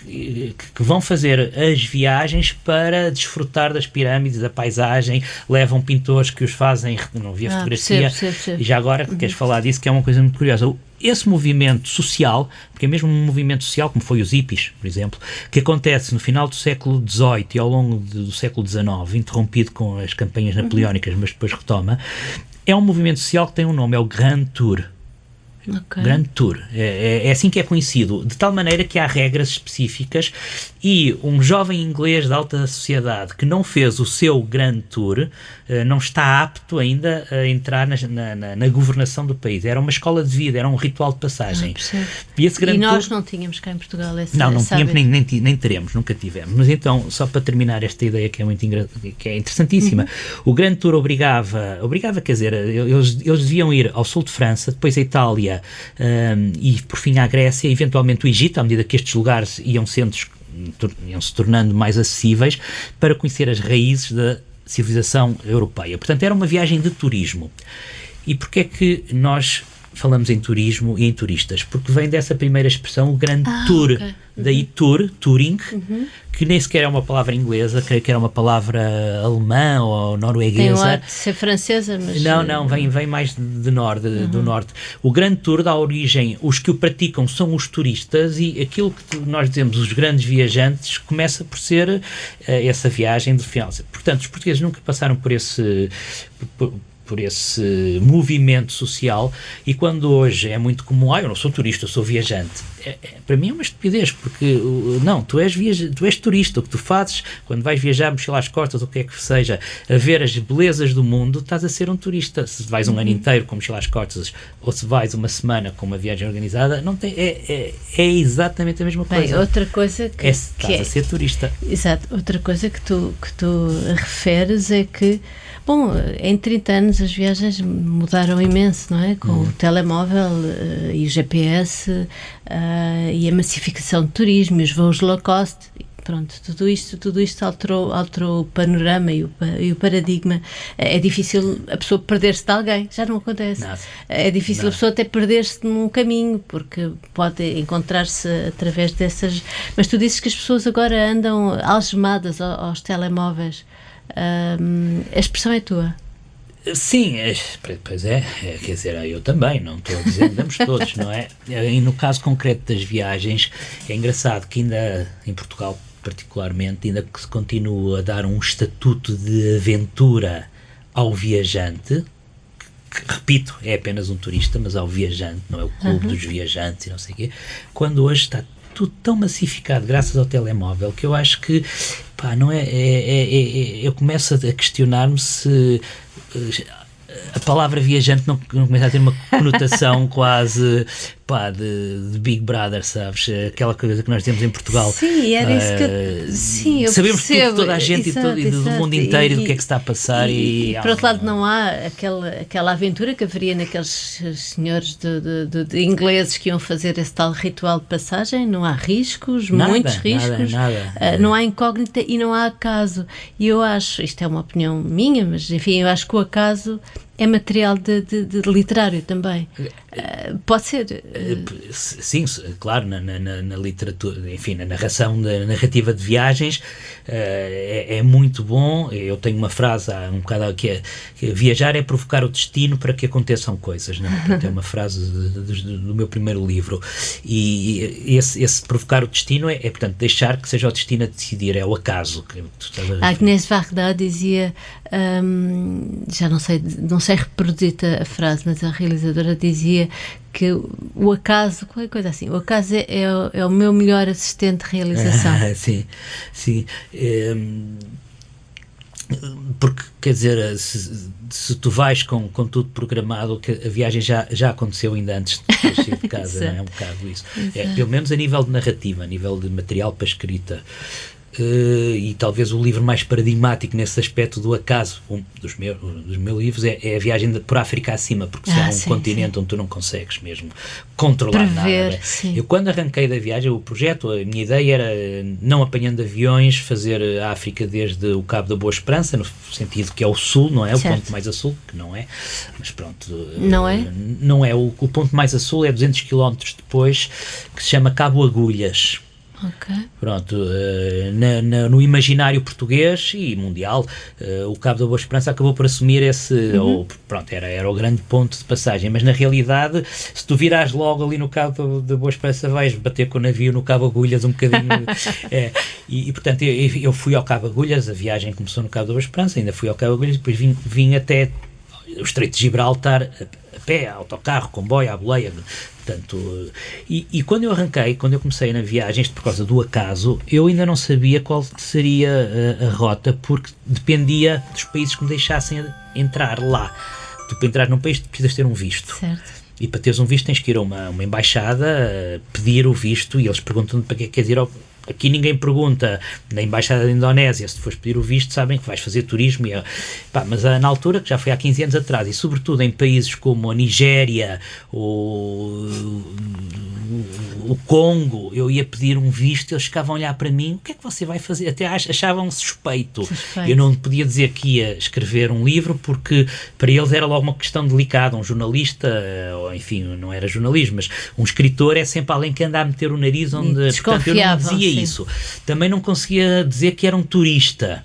que vão fazer as viagens para desfrutar das pirâmides, da paisagem, levam pintores que os fazem, não vi a fotografia, percebo. E já agora queres falar disso, que é uma coisa muito curiosa. Esse movimento social, porque é mesmo um movimento social, como foi os hippies, por exemplo, que acontece no final do século XVIII e ao longo do século XIX, interrompido com as campanhas napoleónicas, mas depois retoma, é um movimento social que tem um nome, é o Grand Tour. Okay. Grand Tour, é assim que é conhecido, de tal maneira que há regras específicas e um jovem inglês da alta sociedade que não fez o seu Grand Tour não está apto ainda a entrar na governação do país. Era uma escola de vida, era um ritual de passagem. E nós não tínhamos cá em Portugal não tínhamos, nem teremos, nunca tivemos. Mas então, só para terminar esta ideia que é interessantíssima, o Grand Tour obrigava, quer dizer, eles deviam ir ao sul de França, depois a Itália, e por fim à Grécia, e eventualmente o Egito, à medida que estes lugares iam se tornando mais acessíveis, para conhecer as raízes da civilização europeia. Portanto, era uma viagem de turismo. E porquê é que nós falamos em turismo e em turistas? Porque vem dessa primeira expressão, o Grand Tour. Okay. Daí touring, que nem sequer é uma palavra inglesa, creio que era uma palavra alemã ou norueguesa. Tem o ar de ser francesa, mas... Não, vem mais do norte. O Grand Tour dá origem, os que o praticam são os turistas, e aquilo que nós dizemos, os grandes viajantes, começa por ser essa viagem de final. Portanto, os portugueses nunca passaram por esse movimento social, e quando hoje é muito comum, eu não sou turista, eu sou viajante, para mim é uma estupidez, porque não, tu és turista. O que tu fazes quando vais viajar, mochila às costas, ou o que é que seja, a ver as belezas do mundo, estás a ser um turista. Se vais um ano inteiro com mochila às costas, ou se vais uma semana com uma viagem organizada, não tem, é exatamente a mesma coisa. Bem, outra coisa que estás a ser turista. Exato, outra coisa que tu referes é que, bom, em 30 anos as viagens mudaram imenso, não é? Com o telemóvel e o GPS e a massificação do turismo e os voos low cost. Pronto, tudo isto alterou o panorama e o paradigma. É difícil a pessoa perder-se de alguém, já não acontece. É difícil a pessoa até perder-se num caminho, porque pode encontrar-se através dessas... Mas tu dizes que as pessoas agora andam algemadas aos telemóveis. A expressão é tua. Sim, pois é, quer dizer, eu também, não estou a dizer, andamos todos, não é? E no caso concreto das viagens, é engraçado que ainda em Portugal, particularmente, ainda que se continua a dar um estatuto de aventura ao viajante, que, repito, é apenas um turista, mas ao viajante, não é o clube dos viajantes e não sei o quê, quando hoje está tudo tão massificado graças ao telemóvel, que eu acho que, não eu começo a questionar-me se a palavra viajante não começa a ter uma conotação quase de Big Brother, sabes? Aquela coisa que nós temos em Portugal. Sim, era isso que eu sabemos percebo. Tudo, toda a gente Exato, e do mundo inteiro do que é que se está a passar. E por outro lado, não há aquela aventura que haveria naqueles senhores de ingleses que iam fazer esse tal ritual de passagem. Não há riscos, muitos riscos. Nada. Não há incógnita e não há acaso. E eu acho, isto é uma opinião minha, mas enfim, eu acho que o acaso é material de literário também. Pode ser. Sim, claro, na literatura, enfim, na narrativa de viagens, é muito bom. Eu tenho uma frase há um bocado que é viajar é provocar o destino para que aconteçam coisas, não é? Portanto, é uma frase do meu primeiro livro, e esse provocar o destino é portanto, deixar que seja o destino a decidir, é o acaso. A Agnès Varda dizia, já não sei sei reproduzir-te a frase, mas a realizadora dizia que o acaso, qualquer coisa assim, o acaso é o meu melhor assistente de realização. Sim. Porque, quer dizer, se tu vais com tudo programado, que a viagem já aconteceu ainda antes de sair de casa, não é? Um bocado isso. Pelo menos a nível de narrativa, a nível de material para escrita. E talvez o livro mais paradigmático nesse aspecto do acaso, dos meus livros, é a viagem por África acima, porque se há um continente onde tu não consegues mesmo controlar nada. Eu, quando arranquei da viagem, o projeto, a minha ideia era, não apanhando aviões, fazer a África desde o Cabo da Boa Esperança, no sentido que é o sul, não é? O ponto mais a sul, que não é, mas pronto. Não é? Não é. O ponto mais a sul é 200 km depois, que se chama Cabo Agulhas. Okay. Pronto, no imaginário português e mundial, o Cabo da Boa Esperança acabou por assumir esse, era o grande ponto de passagem, mas na realidade, se tu virares logo ali no Cabo da Boa Esperança, vais bater com o navio no Cabo Agulhas um bocadinho. Portanto, eu fui ao Cabo Agulhas, a viagem começou no Cabo da Boa Esperança, ainda fui ao Cabo Agulhas, depois vim até o Estreito de Gibraltar a pé, autocarro, comboio, à boleia. Portanto, e quando eu comecei na viagem, isto por causa do acaso, eu ainda não sabia qual seria a rota, porque dependia dos países que me deixassem entrar lá. Tu, para entrar num país, precisas ter um visto. Certo. E para teres um visto tens que ir a uma embaixada, pedir o visto, e eles perguntam para que é que queres ir Aqui ninguém pergunta, na Embaixada da Indonésia, se tu fores pedir o visto, sabem que vais fazer turismo. Mas na altura, que já foi há 15 anos atrás, e sobretudo em países como a Nigéria, o Congo, eu ia pedir um visto, eles ficavam a olhar para mim, o que é que você vai fazer? Até achavam suspeito. Eu não podia dizer que ia escrever um livro, porque para eles era logo uma questão delicada. Um jornalista, ou enfim, não era jornalismo, mas um escritor é sempre alguém que anda a meter o nariz onde... Portanto, eu não dizia isso. Também não conseguia dizer que era um turista,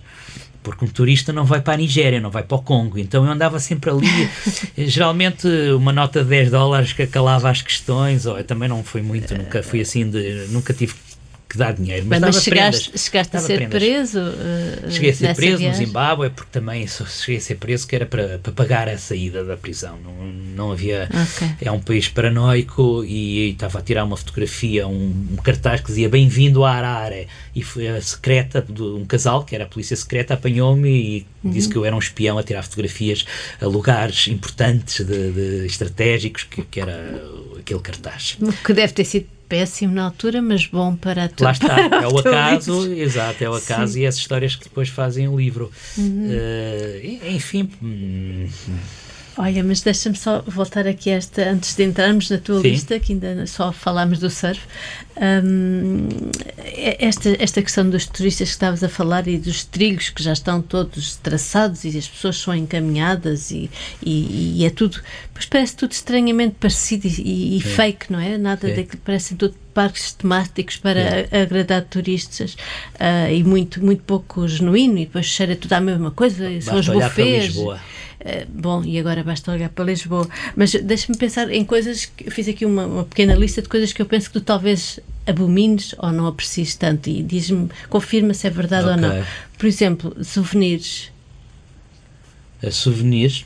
porque um turista não vai para a Nigéria, não vai para o Congo, então eu andava sempre ali, geralmente uma nota de $10 que acalava as questões, ou eu também não fui muito, nunca fui assim, nunca tive que dar dinheiro, mas chegaste a ser preso? Cheguei a ser preso viagem? No Zimbábue, porque também cheguei a ser preso que era para pagar a saída da prisão, não havia, é um país paranoico, e estava a tirar uma fotografia, um cartaz que dizia bem-vindo a Harare, e foi a secreta de um casal, que era a polícia secreta, apanhou-me e disse que eu era um espião a tirar fotografias a lugares importantes, de estratégicos, que era aquele cartaz. Que deve ter sido péssimo na altura, mas bom para a tua... Lá está, é o acaso, exato, é o acaso. Sim. E as histórias que depois fazem o livro. Enfim... Olha, mas deixa-me só voltar aqui a esta, antes de entrarmos na tua lista, que ainda só falámos do surf. Esta questão dos turistas que estavas a falar e dos trilhos que já estão todos traçados e as pessoas são encaminhadas e é tudo, pois parece tudo estranhamente parecido e fake, não é? Nada daquilo, parecem tudo parques temáticos para agradar turistas e muito pouco genuíno, e depois cheira tudo à mesma coisa, são os buffets. Bom, e agora basta olhar para Lisboa, mas deixa-me pensar em coisas que eu fiz aqui uma pequena lista de coisas que eu penso que tu talvez abomines ou não aprecies tanto, e diz-me, confirma se é verdade ou não. Por exemplo, souvenirs. Souvenirs?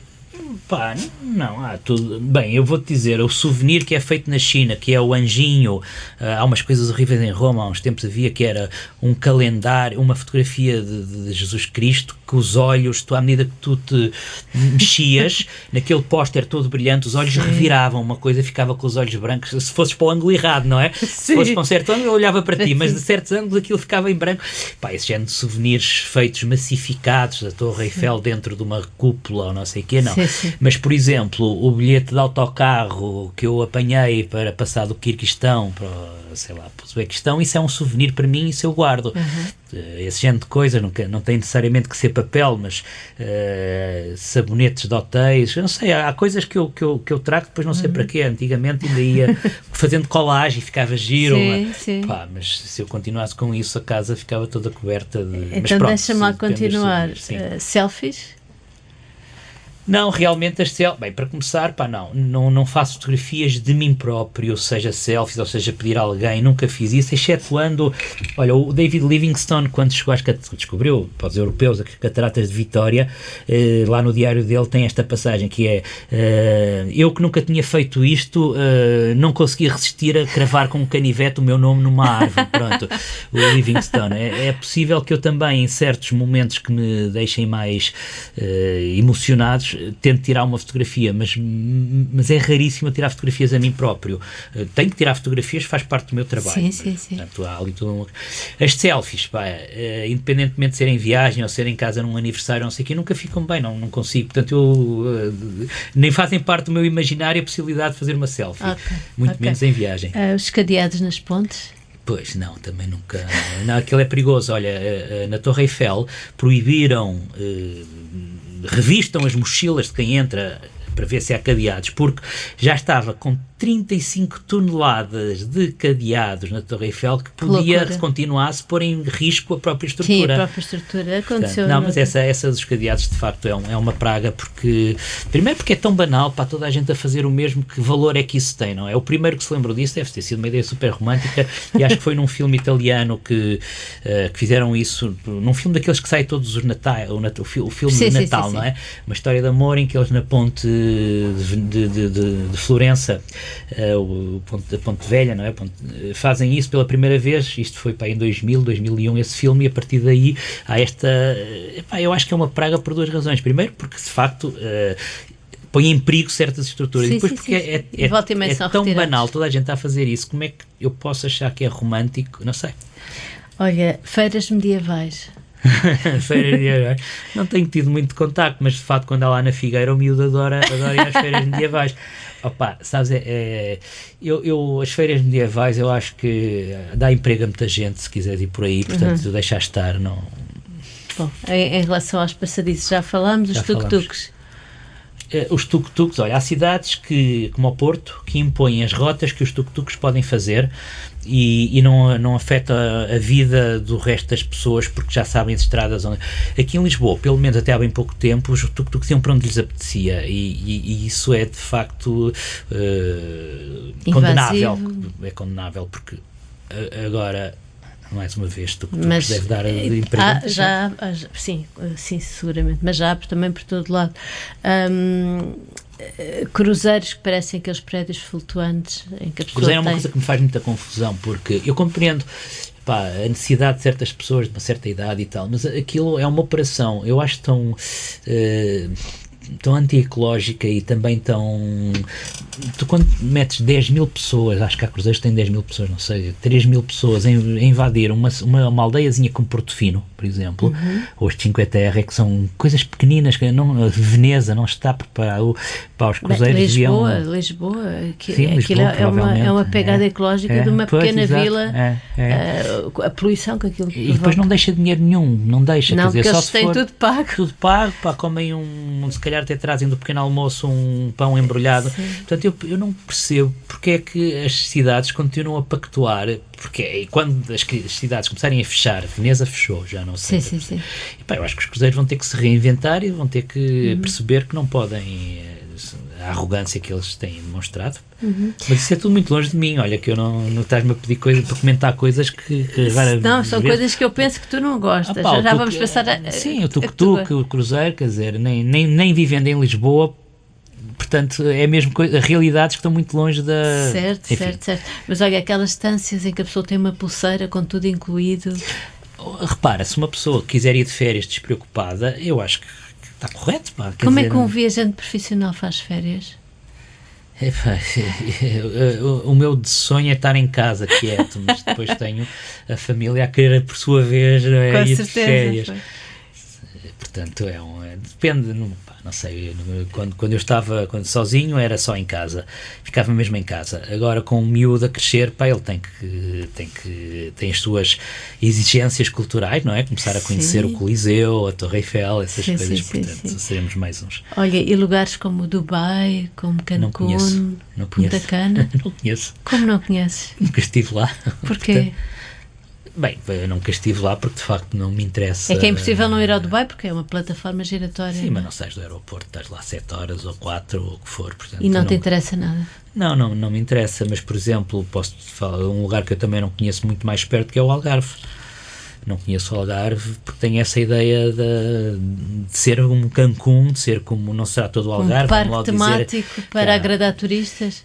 Pá, não, há tudo. Bem, eu vou-te dizer, o souvenir que é feito na China, que é o anjinho, há umas coisas horríveis em Roma, há uns tempos havia, que era um calendário, uma fotografia de Jesus Cristo, que os olhos, à medida que tu te mexias, naquele póster todo brilhante, os olhos reviravam, uma coisa ficava com os olhos brancos, se fosses para o ângulo errado, não é? Se fosses para um certo ângulo, eu olhava para ti, mas de certos ângulos aquilo ficava em branco. Pá, esse género de souvenirs feitos, massificados, da Torre Eiffel dentro de uma cúpula ou não sei o quê, não. Mas, por exemplo, o bilhete de autocarro que eu apanhei para passar do Quirguistão para, sei lá, para o Uzbequistão, isso é um souvenir para mim, isso eu guardo. Esse género de coisa, não tem necessariamente que ser papel, mas sabonetes de hotéis, eu não sei, há coisas que eu trago, depois não sei para quê. Antigamente ainda ia fazendo colagem e ficava giro, pá, mas se eu continuasse com isso, a casa ficava toda coberta de... Então deixa-me lá continuar. Selfies? Não, realmente as selfies... Bem, para começar, não faço fotografias de mim próprio, seja selfies, ou seja, pedir a alguém, nunca fiz isso, excetuando... Olha, o David Livingstone, quando chegou descobriu, para os europeus, as cataratas de Vitória, lá no diário dele tem esta passagem, que é eu que nunca tinha feito isto, não conseguia resistir a cravar com um canivete o meu nome numa árvore. Pronto, o Livingstone. É possível que eu também, em certos momentos que me deixem mais emocionados, tento tirar uma fotografia, mas é raríssimo tirar fotografias a mim próprio. Tenho que tirar fotografias, faz parte do meu trabalho. Sim. Portanto, há ali as selfies, independentemente de serem em viagem ou ser em casa num aniversário, não sei o que, nunca ficam bem, não consigo. Portanto, nem fazem parte do meu imaginário a possibilidade de fazer uma selfie. Muito menos em viagem. Os cadeados nas pontes? Pois, não, também nunca... Não, aquilo é perigoso. Olha, na Torre Eiffel proibiram... revistam as mochilas de quem entra para ver se há cadeados, porque já estava com 35 toneladas de cadeados na Torre Eiffel que podia, se continuasse, pôr em risco a própria estrutura. Sim, a própria estrutura aconteceu. Portanto, não, mas essa dos cadeados de facto é uma praga, porque primeiro porque é tão banal para toda a gente a fazer o mesmo, que valor é que isso tem, não é? O primeiro que se lembrou disso deve ter sido uma ideia super romântica, e acho que foi num filme italiano que fizeram isso, num filme daqueles que sai todos os Natais, o filme de Natal, não é? Uma história de amor em que eles na ponte de Florença, a Ponte Velha, não é? Fazem isso pela primeira vez. Isto foi em 2001 esse filme, e a partir daí há esta... eu acho que é uma praga por duas razões. Primeiro porque de facto põe em perigo certas estruturas, e depois porque é tão banal, toda a gente está a fazer isso. Como é que eu posso achar que é romântico? Não sei. Olha, feiras medievais. Feiras medievais. Não tenho tido muito contacto, mas de facto quando há lá na Figueira, o miúdo adora ir às feiras medievais. Opa, sabes, as feiras medievais eu acho que dá emprego a muita gente, se quiser ir por aí, portanto deixar estar, não... Bom, em relação aos passadiços já falámos, os tuk-tuks. Os tuk-tuks, olha, há cidades como o Porto, que impõem as rotas que os tuk-tuks podem fazer, e não afeta a vida do resto das pessoas, porque já sabem as estradas onde... Aqui em Lisboa, pelo menos até há bem pouco tempo, os tuk-tuks iam para onde lhes apetecia, e isso é de facto condenável. É condenável, porque agora... Mais uma vez, tuk-tuks deve dar emprego. Sim, seguramente, mas já há também por todo lado. Cruzeiros que parecem aqueles prédios flutuantes em que a pessoa Cruzeiro é uma coisa que me faz muita confusão, porque eu compreendo a necessidade de certas pessoas de uma certa idade e tal, mas aquilo é uma operação, eu acho tão anti-ecológica e também tão... Tu quando metes 10 mil pessoas, acho que há cruzeiros que têm 10 mil pessoas, não sei, 3 mil pessoas a invadir uma aldeiazinha como Porto Fino, por exemplo, ou os Cinque Terre, que são coisas pequeninas, que Veneza não está preparado para os cruzeiros. Lisboa, Lisboa é uma pegada ecológica de uma pequena vila, a poluição que aquilo e depois não deixa dinheiro nenhum, não deixa, não, quer dizer, só se têm tudo pago, comem se calhar até trazem do pequeno almoço um pão embrulhado. Sim. Portanto, eu não percebo porque é que as cidades continuam a pactuar, porque quando as cidades começarem a fechar, Veneza fechou, já não sei. Sim. E, eu acho que os cruzeiros vão ter que se reinventar e vão ter que perceber que não podem, a arrogância que eles têm demonstrado. Mas isso é tudo muito longe de mim, olha, que eu não estás-me a pedir coisas para comentar coisas que não, são coisas que eu penso que tu não gostas. Já vamos passar sim, o tuk-tuk, o cruzeiro, quer dizer, nem vivendo em Lisboa, portanto, é mesmo realidades que estão muito longe da... Certo. Mas olha, aquelas estâncias em que a pessoa tem uma pulseira com tudo incluído... Repara, se uma pessoa quiser ir de férias despreocupada, eu acho que está correto. Como é que um viajante profissional faz férias? O meu sonho é estar em casa quieto, mas depois tenho a família a querer, por sua vez, ir de férias. Portanto, depende, não sei, quando eu estava sozinho era só em casa, ficava mesmo em casa. Agora com o miúdo a crescer, ele tem as suas exigências culturais, não é? Começar a conhecer o Coliseu, a Torre Eiffel, essas coisas, portanto seremos mais uns. Olha, e lugares como Dubai, como Cancún, Punta Cana? Não conheço. Como não conheces? Nunca estive lá. Porquê? Bem, eu nunca estive lá porque de facto não me interessa. É que é impossível não ir ao Dubai porque é uma plataforma giratória. Sim, mas não sais do aeroporto, estás lá 7 horas ou 4 ou o que for. Portanto, e não te interessa nada? Não me interessa, mas por exemplo, posso falar de um lugar que eu também não conheço muito mais perto, que é o Algarve. Não conheço o Algarve porque tenho essa ideia de ser um Cancún, de ser como não será todo o Algarve. Um parque temático para agradar turistas.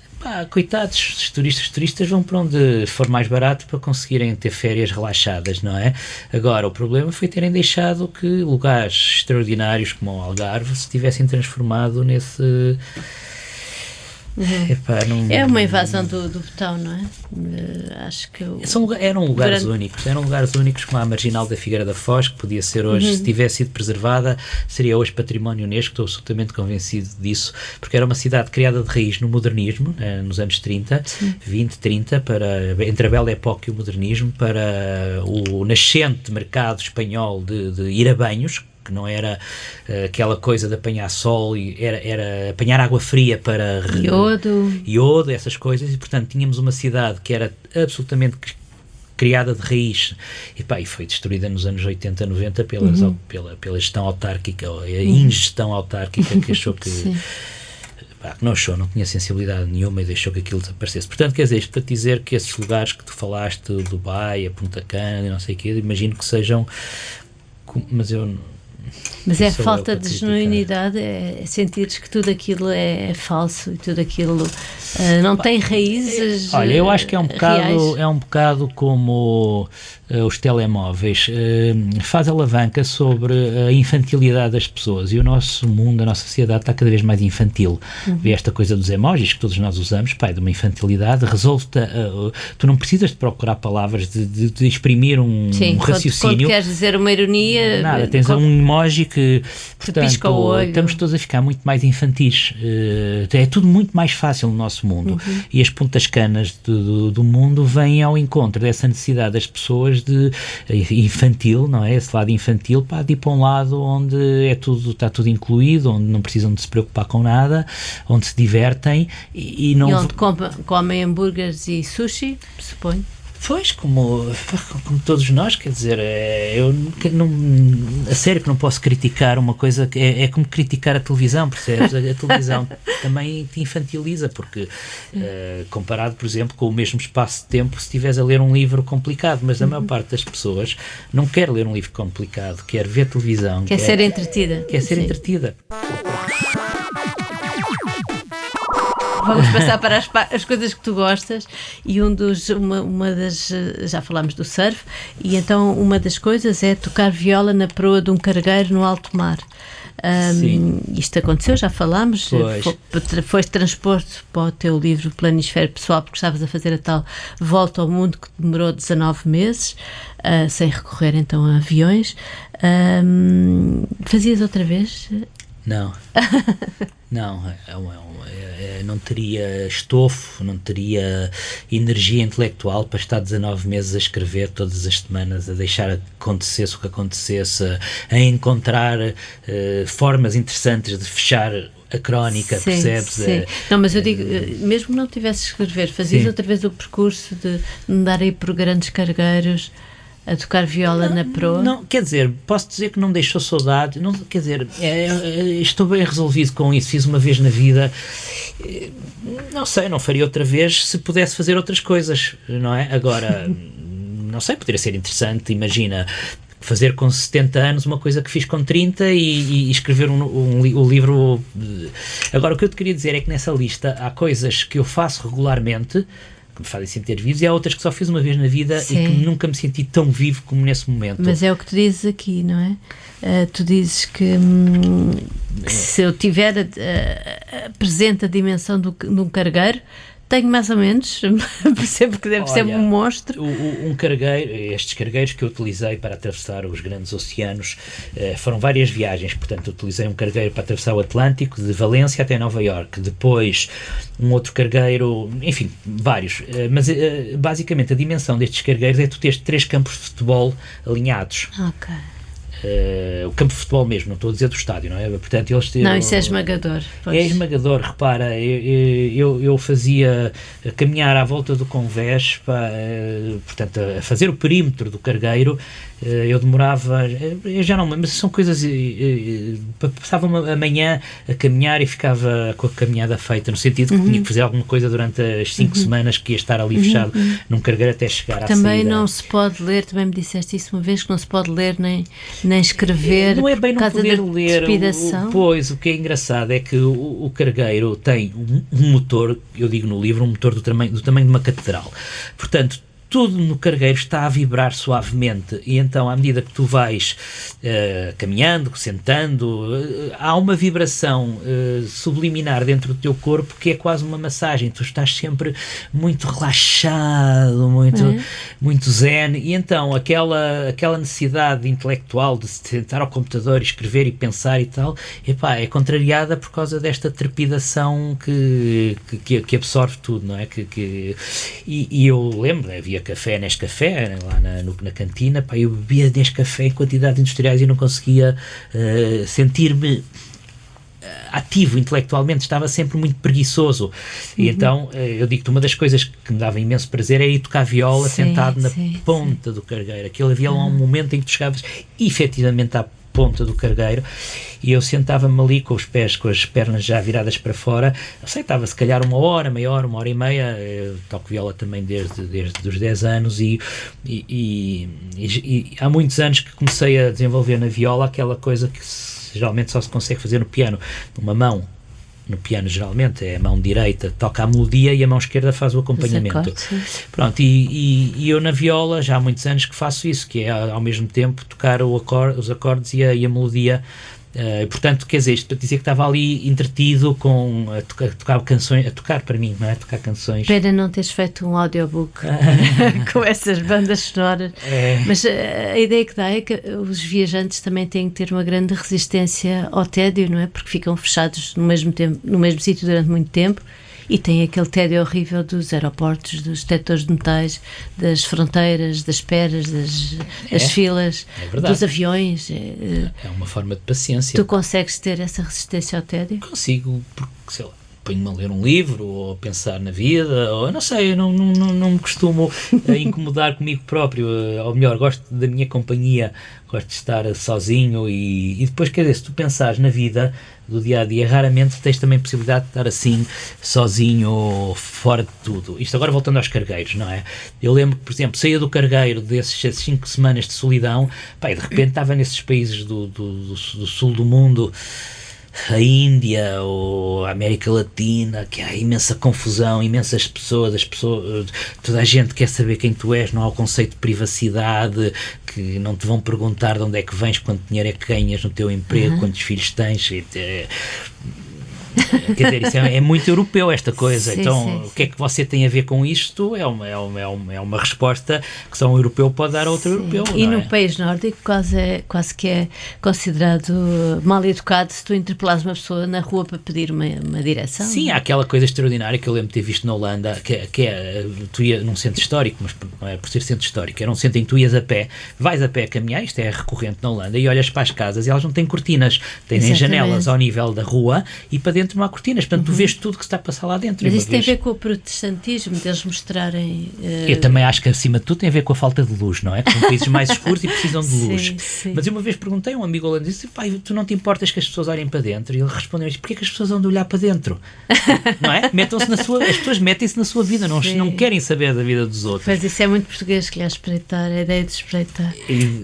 Coitados, os turistas vão para onde for mais barato para conseguirem ter férias relaxadas, não é? Agora, o problema foi terem deixado que lugares extraordinários como o Algarve se tivessem transformado nesse... É uma invasão do botão, não é? Acho que eram lugares únicos como a Marginal da Figueira da Foz, que podia ser hoje, se tivesse sido preservada, seria hoje património Unesco. Estou absolutamente convencido disso, porque era uma cidade criada de raiz no modernismo, nos anos 30, 20, 30, entre a Belle Époque e o modernismo, para o nascente mercado espanhol de ir a banhos, que não era aquela coisa de apanhar sol, era apanhar água fria para iodo, essas coisas, e portanto tínhamos uma cidade que era absolutamente criada de raiz e foi destruída nos anos 80, 90 pela gestão autárquica, ou a ingestão autárquica que achou que não tinha sensibilidade nenhuma e deixou que aquilo desaparecesse. Portanto, quer dizer, isto para te dizer que esses lugares que tu falaste, o Dubai, a Punta Cana e não sei o quê, imagino que sejam, mas é falta de genuinidade, é sentires que tudo aquilo é falso e tudo aquilo não tem raízes. Olha, eu acho que é um reais. bocado como os telemóveis, faz alavanca sobre a infantilidade das pessoas, e o nosso mundo, a nossa sociedade está cada vez mais infantil. Vê esta coisa dos emojis que todos nós usamos, de uma infantilidade, tu não precisas de procurar palavras, de exprimir um raciocínio. Quando queres dizer uma ironia, nada, tens um emoji que, portanto, pisca o olho. Estamos todos a ficar muito mais infantis, é tudo muito mais fácil no nosso mundo, e as pontas canas do mundo vêm ao encontro dessa necessidade das pessoas de infantil, não é? Esse lado infantil, de ir para um lado onde está tudo incluído, onde não precisam de se preocupar com nada, onde se divertem e onde comem hambúrgueres e sushi, suponho. Pois, como todos nós, quer dizer, eu a sério que não posso criticar uma coisa que é como criticar a televisão, percebes? A televisão também te infantiliza, porque comparado, por exemplo, com o mesmo espaço de tempo, se estiveres a ler um livro complicado, mas a maior parte das pessoas não quer ler um livro complicado, quer ver televisão. Quer ser entretida. Quer ser entretida. Vamos passar para as coisas que tu gostas, e uma das, já falámos do surf, e então uma das coisas é tocar viola na proa de um cargueiro no alto mar. Isto aconteceu, já falámos, foste transposto para o teu livro Planisfério Pessoal, porque estavas a fazer a tal volta ao mundo que demorou 19 meses, sem recorrer então a aviões. Fazias outra vez? Não, não teria estofo, não teria energia intelectual para estar 19 meses a escrever todas as semanas, a deixar acontecesse o que acontecesse, a encontrar formas interessantes de fechar a crónica, percebes? Sim. Não, mas eu digo, mesmo que não tivesse que escrever, fazias outra vez o percurso de andar aí por grandes cargueiros a tocar viola na proa? Não, quer dizer, posso dizer que não deixou saudade, não, quer dizer, estou bem resolvido com isso, fiz uma vez na vida, não sei, não faria outra vez se pudesse fazer outras coisas, não é? Agora, não sei, poderia ser interessante, imagina, fazer com 70 anos uma coisa que fiz com 30 e escrever o livro. Agora, o que eu te queria dizer é que nessa lista há coisas que eu faço regularmente, que me fazem sentir vivos, e há outras que só fiz uma vez na vida. Sim. E que nunca me senti tão vivo como nesse momento. Mas é o que tu dizes aqui, não é? Tu dizes que se eu tiver presente a dimensão de um cargueiro, tenho mais ou menos, percebo que deve ser um monstro. Um cargueiro, estes cargueiros que eu utilizei para atravessar os grandes oceanos, foram várias viagens, portanto utilizei um cargueiro para atravessar o Atlântico, de Valência até Nova Iorque, depois um outro cargueiro, enfim, vários, mas basicamente a dimensão destes cargueiros é tu teres 3 campos de futebol alinhados. Ok. o campo de futebol mesmo, não estou a dizer do estádio, não é? Portanto, não, isso é esmagador. Pois. É esmagador, repara, eu fazia caminhar à volta do convés, portanto, a fazer o perímetro do cargueiro, eu demorava, eu já não, mas são coisas, passava a manhã a caminhar e ficava com a caminhada feita, no sentido que tinha que fazer alguma coisa durante as 5 semanas que ia estar ali fechado num cargueiro até chegar à saída. Também não se pode ler, também me disseste isso uma vez, que não se pode ler nem escrever, não é bem por não causa poder da ler. trepidação. Pois, o que é engraçado é que o cargueiro tem um motor, eu digo no livro, um motor do tamanho de uma catedral. Portanto, tudo no cargueiro está a vibrar suavemente e então, à medida que tu vais caminhando, sentando, há uma vibração subliminar dentro do teu corpo que é quase uma massagem. Tu estás sempre muito relaxado, muito zen, e então aquela necessidade intelectual de se sentar ao computador e escrever e pensar e tal, é contrariada por causa desta trepidação que absorve tudo, não é? E eu lembro, havia Nescafé lá na cantina, eu bebia Nescafé em quantidades industriais e não conseguia sentir-me ativo intelectualmente, estava sempre muito preguiçoso. E então eu digo-te, uma das coisas que me dava imenso prazer é ir tocar viola sentado na ponta do cargueiro. Havia lá um momento em que tu chegavas efetivamente à ponta do cargueiro e eu sentava-me ali com os pés, com as pernas já viradas para fora, estava se calhar uma hora e meia. Eu toco viola também desde os 10 anos e há muitos anos que comecei a desenvolver na viola aquela coisa que geralmente só se consegue fazer no piano, numa mão. No piano, geralmente, é a mão direita toca a melodia e a mão esquerda faz o acompanhamento. Pronto, e eu na viola já há muitos anos que faço isso, que é ao mesmo tempo tocar os acordes e a melodia. Portanto, quer dizer, isto para dizer que estava ali entretido a tocar canções, a tocar para mim, não é? Tocar canções. Pena não teres feito um audiobook com essas bandas sonoras. Mas a ideia que dá é que os viajantes também têm que ter uma grande resistência ao tédio, não é? Porque ficam fechados no mesmo sítio durante muito tempo. E tem aquele tédio horrível dos aeroportos, dos detectores de metais, das fronteiras, das esperas, das filas, dos aviões. É uma forma de paciência. Tu consegues ter essa resistência ao tédio? Consigo, porque, sei lá, ponho-me a ler um livro ou a pensar na vida, ou não sei, eu não me costumo incomodar comigo próprio, ou melhor, gosto da minha companhia, gosto de estar sozinho e depois, quer dizer, se tu pensares na vida do dia-a-dia, raramente tens também possibilidade de estar assim, sozinho, fora de tudo. Isto agora voltando aos cargueiros, não é? Eu lembro que, por exemplo, saía do cargueiro dessas 5 semanas de solidão, e de repente estava nesses países do sul do mundo, a Índia ou a América Latina, que há imensa confusão, imensas pessoas, toda a gente quer saber quem tu és, não há o conceito de privacidade, que não te vão perguntar de onde é que vens, quanto dinheiro é que ganhas no teu emprego, quantos filhos tens. Quer dizer, isso é muito europeu esta coisa. O que é que você tem a ver com isto? É uma resposta que só um europeu pode dar a outro europeu. E no país nórdico quase que é considerado mal educado se tu interpelares uma pessoa na rua para pedir uma direção. Sim, há aquela coisa extraordinária que eu lembro de ter visto na Holanda, que é tu ias num centro histórico, mas não é por ser centro histórico, era um centro em que tu ias a pé, vais a pé a caminhar, isto é recorrente na Holanda, e olhas para as casas e elas não têm cortinas, têm janelas ao nível da rua e para dentro não há cortinas, portanto tu vês tudo que se está a passar lá dentro. Mas isso tem a ver com o protestantismo, deles mostrarem... Eu também acho que acima de tudo tem a ver com a falta de luz, não é? São países mais escuros e precisam de luz. Sim. Mas eu uma vez perguntei a um amigo holandês, disse, pai, tu não te importas que as pessoas olhem para dentro? E ele respondeu, mas porquê que as pessoas vão de olhar para dentro? Não é? As pessoas metem-se na sua vida, não querem saber da vida dos outros. Mas isso é muito português, que é espreitar, a ideia de espreitar.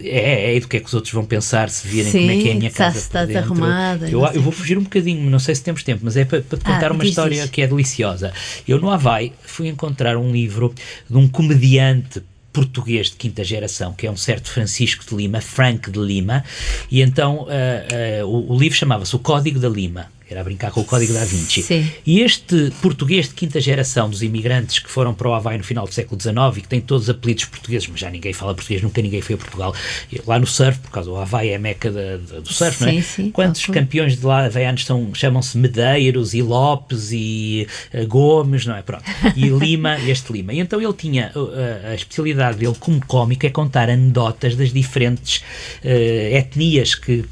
É do que é que os outros vão pensar se virem como é que é a minha casa se está desarrumada. Eu vou fugir um bocadinho, não sei se temos tempo, mas é para te contar uma história que é deliciosa. Eu no Havaí fui encontrar um livro de um comediante português de quinta geração, que é um certo Francisco de Lima, Frank de Lima, e então o livro chamava-se O Código da Lima. Era a brincar com o Código da Vinci. Sim. E este português de quinta geração dos imigrantes que foram para o Havaí no final do século XIX e que tem todos os apelidos portugueses, mas já ninguém fala português, nunca ninguém foi a Portugal. E lá no surf, por causa do Havaí é a meca do surf, sim, não é? Sim, quantos campeões de lá havaianos chamam-se Medeiros e Lopes e Gomes, não é? Pronto. E Lima, este Lima. E então ele tinha, a especialidade dele como cómico é contar anedotas das diferentes etnias que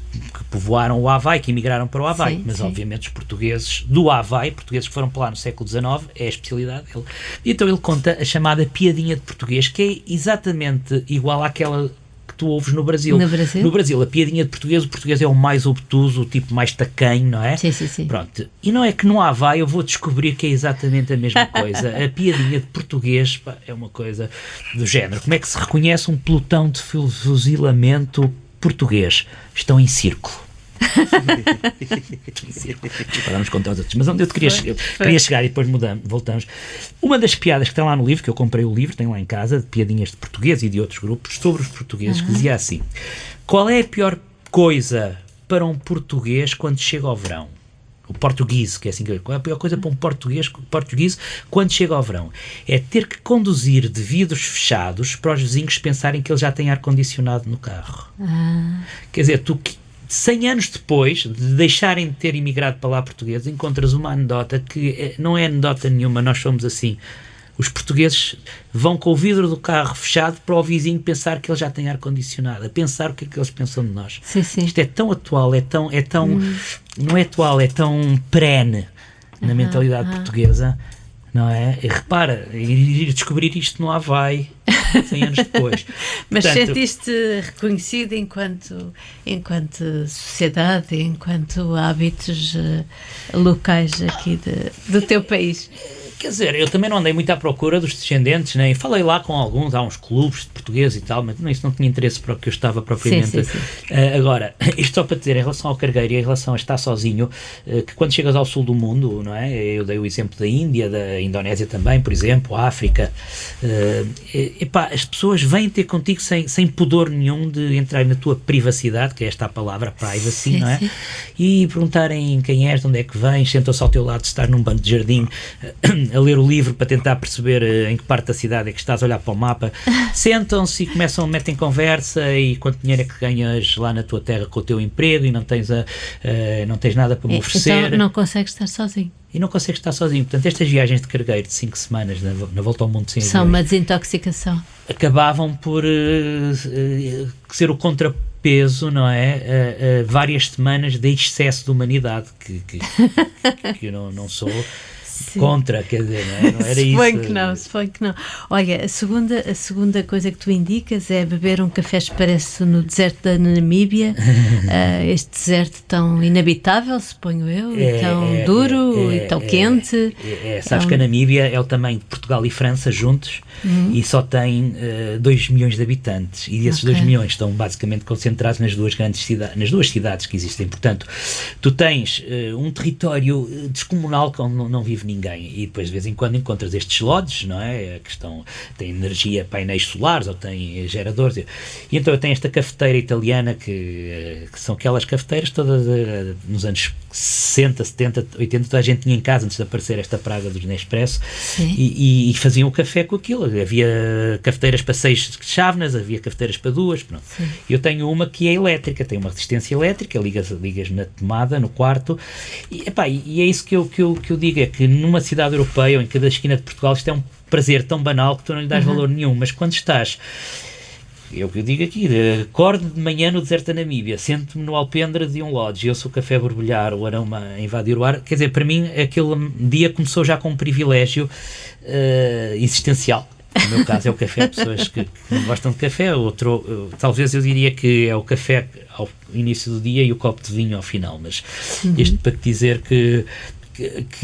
povoaram o Havaí, que emigraram para o Havaí. Sim, mas sim. obviamente os portugueses do Havaí, portugueses que foram para lá no século XIX, é a especialidade dele. E então ele conta a chamada piadinha de português, que é exatamente igual àquela que tu ouves no Brasil. No Brasil, a piadinha de português, o português é o mais obtuso, o tipo mais tacanho, não é? Sim. Pronto. E não é que no Havaí eu vou descobrir que é exatamente a mesma coisa. A piadinha de português, pá, é uma coisa do género. Como é que se reconhece um pelotão de fuzilamento português? Estão em círculo. Vamos contar os outros. Mas onde eu queria chegar e depois voltamos. Uma das piadas que está lá no livro, que eu comprei o livro, tenho lá em casa, de piadinhas de português e de outros grupos, sobre os portugueses, que dizia assim: qual é a pior coisa para um português quando chega ao verão? O português, que é assim que qual é a pior coisa para um português quando chega ao verão? É ter que conduzir de vidros fechados para os vizinhos pensarem que ele já tem ar-condicionado no carro. Quer dizer, tu 100 anos depois de deixarem de ter imigrado para lá portugueses, encontras uma anedota que não é anedota nenhuma, nós somos assim. Os portugueses vão com o vidro do carro fechado para o vizinho pensar que ele já tem ar-condicionado, a pensar o que é que eles pensam de nós. Sim. Isto é tão atual, não é atual, é tão perene na mentalidade portuguesa, não é? E repara, ir descobrir isto no Havaí 100 anos depois. Mas portanto, sentiste reconhecido enquanto sociedade, enquanto hábitos locais aqui do teu país? Quer dizer, eu também não andei muito à procura dos descendentes, nem falei lá com alguns, há uns clubes de portugueses e tal, mas isso não tinha interesse para o que eu estava propriamente. Sim. Agora, isto só para dizer, em relação ao cargueiro e em relação a estar sozinho, que quando chegas ao sul do mundo, não é? Eu dei o exemplo da Índia, da Indonésia também, por exemplo, a África, as pessoas vêm ter contigo sem pudor nenhum de entrar na tua privacidade, que é esta a palavra, privacy, não é? Sim. E perguntarem quem és, de onde é que vens, sentam-se ao teu lado, se estás num banco de jardim, a ler o livro para tentar perceber em que parte da cidade é que estás, a olhar para o mapa, sentam-se e metem conversa e quanto dinheiro é que ganhas lá na tua terra com o teu emprego e não tens nada para me oferecer. Então não consegues estar sozinho. E não consegues estar sozinho. Portanto, estas viagens de cargueiro de 5 semanas na volta ao mundo sem são uma desintoxicação. Acabavam por ser o contrapeso, não é? Várias semanas de excesso de humanidade que eu não sou contra, quer dizer, não era isso. Suponho que não. Olha, a segunda coisa que tu indicas é beber um café expresso no deserto da Namíbia, este deserto tão inabitável, suponho eu, e tão duro e tão quente. Sabes que a Namíbia é o tamanho de Portugal e França juntos e só tem 2 milhões de habitantes, e esses 2 milhões estão basicamente concentrados nas duas cidades que existem. Portanto, tu tens um território descomunal onde não vive ninguém, e depois de vez em quando encontras estes lodges, não é? Que têm energia, painéis solares ou têm geradores, e então eu tenho esta cafeteira italiana que são aquelas cafeteiras todas nos anos 60, 70, 80, toda a gente tinha em casa antes de aparecer esta praga dos Nespresso, e faziam o café com aquilo. Havia cafeteiras para 6 chávenas, havia cafeteiras para 2, pronto. Eu tenho uma que é elétrica, tem uma resistência elétrica, ligas na tomada, no quarto, e é isso que eu digo, é que numa cidade europeia ou em cada esquina de Portugal isto é um prazer tão banal que tu não lhe dás valor nenhum, mas quando estás, é o que eu digo aqui, acordo de manhã no deserto da Namíbia, sento-me no alpendre de um lodge e ouço o café borbulhar, o aroma a invadir o ar, quer dizer, para mim aquele dia começou já com um privilégio existencial. No meu caso é o café, pessoas que não gostam de café, talvez eu diria que é o café ao início do dia e o copo de vinho ao final, mas isto para te dizer que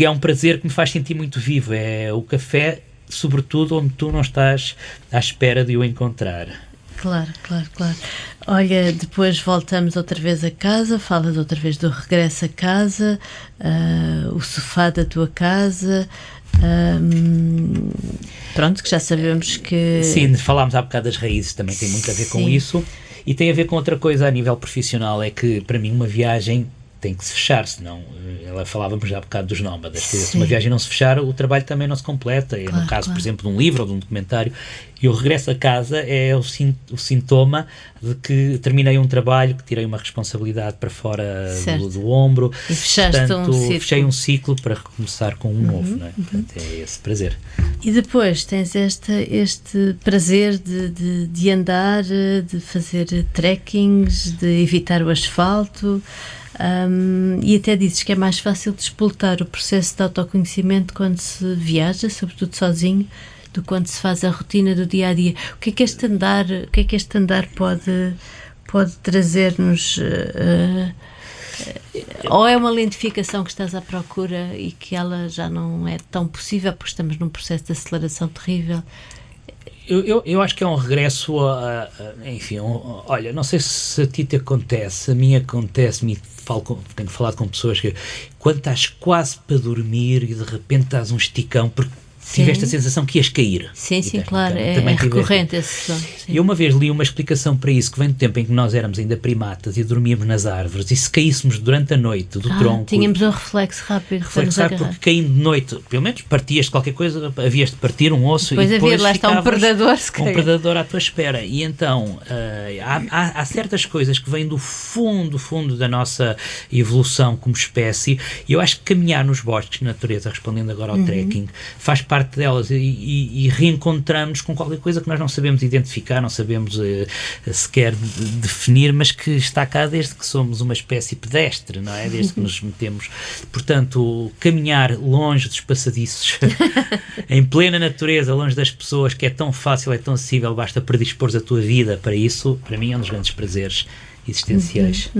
é um prazer que me faz sentir muito vivo, é o café, sobretudo onde tu não estás à espera de o encontrar. Claro. Olha, depois voltamos outra vez a casa, falas outra vez do regresso a casa, o sofá da tua casa, pronto, que já sabemos que... Sim, falámos há bocado das raízes, também tem muito a ver com isso, e tem a ver com outra coisa a nível profissional, é que para mim uma viagem tem que se fechar, senão ela falávamos já há bocado dos nómadas. Se uma viagem não se fechar, o trabalho também não se completa. E no caso, por exemplo, de um livro ou de um documentário, e o regresso a casa é o sintoma de que terminei um trabalho, que tirei uma responsabilidade para fora do ombro. E fechaste fechei um ciclo para recomeçar com um novo, não é? Portanto, é esse prazer. E depois tens este prazer de andar, de fazer trekkings, de evitar o asfalto, e até dizes que é mais fácil despoltar o processo de autoconhecimento quando se viaja, sobretudo sozinho, do que quando se faz a rotina do dia-a-dia. O que é que este andar pode trazer-nos? Ou é uma lentificação que estás à procura e que ela já não é tão possível porque estamos num processo de aceleração terrível? Eu acho que é um regresso enfim, olha, não sei se a ti te acontece, a mim acontece-me, tenho falado com pessoas que quando estás quase para dormir e de repente estás um esticão porque tiveste a sensação que ias cair. Sim, claro, é recorrente esse som. Eu uma vez li uma explicação para isso, que vem do tempo em que nós éramos ainda primatas e dormíamos nas árvores, e se caíssemos durante a noite do tronco... Tínhamos um reflexo rápido. Porque caindo de noite, pelo menos partias de qualquer coisa, havias de partir um osso e depois lá está um predador à tua espera. E então, há certas coisas que vêm do fundo da nossa evolução como espécie, e eu acho que caminhar nos bosques de natureza, respondendo agora ao trekking, faz parte delas e reencontramos com qualquer coisa que nós não sabemos identificar, não sabemos sequer definir, mas que está cá desde que somos uma espécie pedestre, não é? Desde que nos metemos. Portanto, caminhar longe dos passadiços, em plena natureza, longe das pessoas, que é tão fácil, é tão acessível, basta predispor a tua vida para isso, para mim é um dos grandes prazeres existenciais.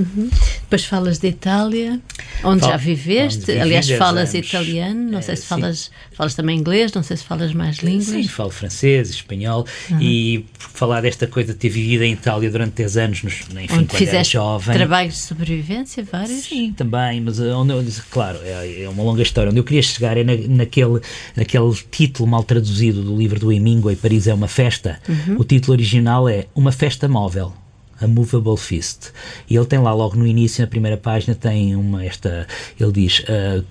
Depois falas de Itália, onde já viveste, aliás falas italiano, não sei se falas também inglês, não sei se falas mais línguas. Sim, falo francês, espanhol, e por falar desta coisa de ter vivido em Itália durante 10 anos, enfim, quando era jovem. Trabalhos de sobrevivência, vários? Sim, também, mas claro, é uma longa história. Onde eu queria chegar é naquele título mal traduzido do livro do Hemingway, Paris é uma festa. O título original é Uma Festa Móvel, A Movable Feast. E ele tem lá logo no início, na primeira página, tem ele diz,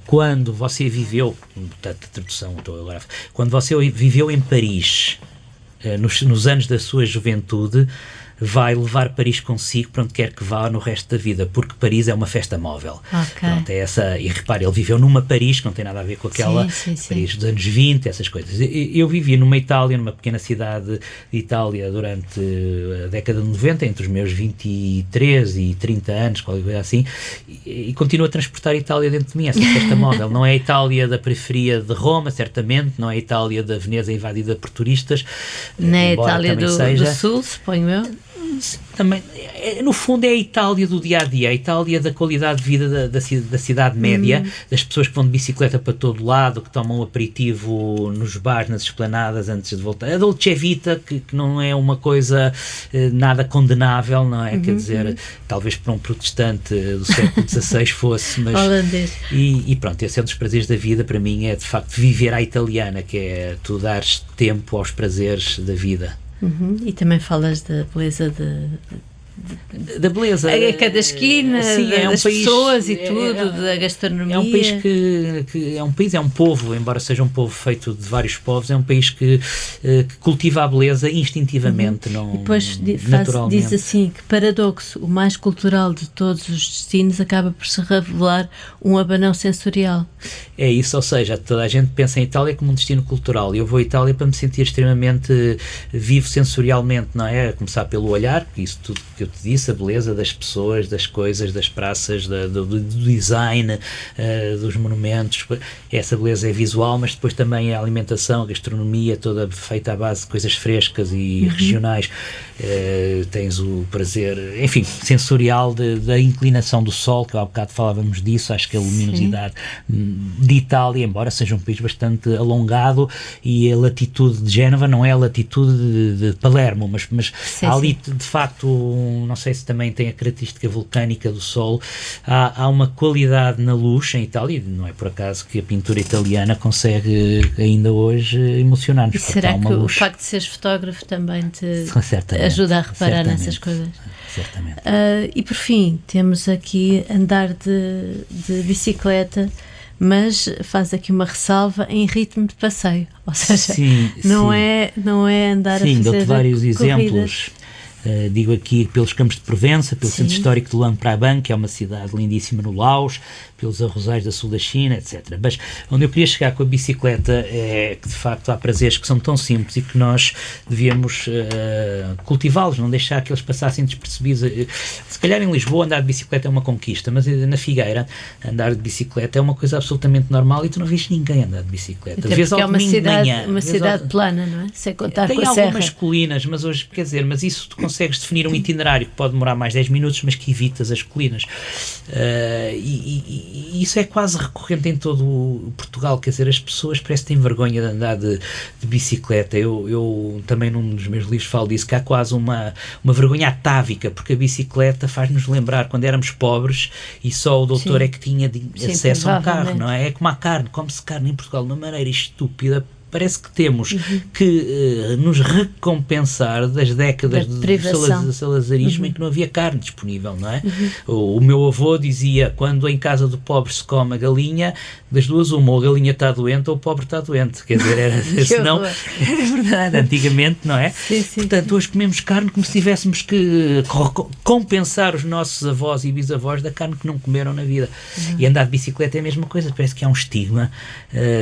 quando você viveu, portanto, a tradução, quando você viveu em Paris, nos anos da sua juventude, vai levar Paris consigo para onde quer que vá no resto da vida, porque Paris é uma festa móvel. Pronto, é essa, e repare, ele viveu numa Paris que não tem nada a ver com aquela Paris dos anos 20, essas coisas. Eu vivi numa Itália, numa pequena cidade de Itália durante a década de 90, entre os meus 23 e 30 anos, qualquer coisa assim, e continuo a transportar a Itália dentro de mim, essa festa móvel. Não é a Itália da periferia de Roma, certamente, não é a Itália da Veneza invadida por turistas, nem a Itália do Sul, suponho eu. Também, no fundo, é a Itália do dia-a-dia, a Itália da qualidade de vida da cidade média, das pessoas que vão de bicicleta para todo lado, que tomam um aperitivo nos bares, nas esplanadas antes de voltar. A Dolce Vita, que não é uma coisa nada condenável, não é? Quer dizer, talvez para um protestante do século XVI fosse, mas... Holandês. E pronto, esse é um dos prazeres da vida, para mim, é de facto viver à italiana, que é tu dares tempo aos prazeres da vida. E também falas da beleza da beleza a cada esquina, das pessoas e tudo, da gastronomia. É um país que é um povo, embora seja um povo feito de vários povos, é um país que cultiva a beleza instintivamente, não, e depois naturalmente. Diz assim, que paradoxo, o mais cultural de todos os destinos acaba por se revelar um abanão sensorial. É isso, ou seja, toda a gente pensa em Itália como um destino cultural, e eu vou à Itália para me sentir extremamente vivo sensorialmente, não é? A começar pelo olhar, isso tudo que eu te disse, a beleza das pessoas, das coisas, das praças, do design, dos monumentos, essa beleza é visual, mas depois também a alimentação, a gastronomia, toda feita à base de coisas frescas e regionais. Tens o prazer, enfim, sensorial da inclinação do sol, que há bocado falávamos disso, acho que a luminosidade de Itália, embora seja um país bastante alongado, e a latitude de Génova não é a latitude de Palermo, mas há ali de facto não sei se também tem a característica vulcânica do solo, há uma qualidade na luz em Itália, não é por acaso que a pintura italiana consegue ainda hoje emocionar-nos. E será que o facto de seres fotógrafo também te ajuda a reparar nessas coisas? Certamente. E por fim, temos aqui andar de bicicleta, mas faz aqui uma ressalva em ritmo de passeio, ou seja, não é andar a fazer dou-te vários corridas. exemplos. Digo aqui pelos campos de Provença, pelo centro histórico de Luang Prabang, que é uma cidade lindíssima no Laos, pelos arrozais da sul da China, etc. Mas onde eu queria chegar com a bicicleta é que, de facto, há prazeres que são tão simples e que nós devíamos cultivá-los, não deixar que eles passassem despercebidos. Se calhar em Lisboa andar de bicicleta é uma conquista, mas na Figueira andar de bicicleta é uma coisa absolutamente normal e tu não vês ninguém andar de bicicleta. Até porque é uma cidade plana, não é? Sem contar com a serra. Tem algumas colinas, mas hoje, quer dizer, mas isso tu consegues definir um itinerário que pode demorar mais 10 minutos, mas que evitas as colinas. E isso é quase recorrente em todo o Portugal, quer dizer, as pessoas parecem que têm vergonha de andar de bicicleta. Eu também num dos meus livros falo disso, que há quase uma vergonha atávica, porque a bicicleta faz-nos lembrar quando éramos pobres e só o doutor é que tinha acesso a um carro, não é? É como a carne, come-se carne em Portugal de uma maneira estúpida. Parece que temos que nos recompensar das décadas de salazarismo em que não havia carne disponível, não é? O meu avô dizia, quando em casa do pobre se come a galinha, das duas uma, ou a galinha está doente ou o pobre está doente. Quer dizer, era verdade, antigamente, não é? Portanto, hoje comemos carne como se tivéssemos que compensar os nossos avós e bisavós da carne que não comeram na vida. E andar de bicicleta é a mesma coisa, parece que há um estigma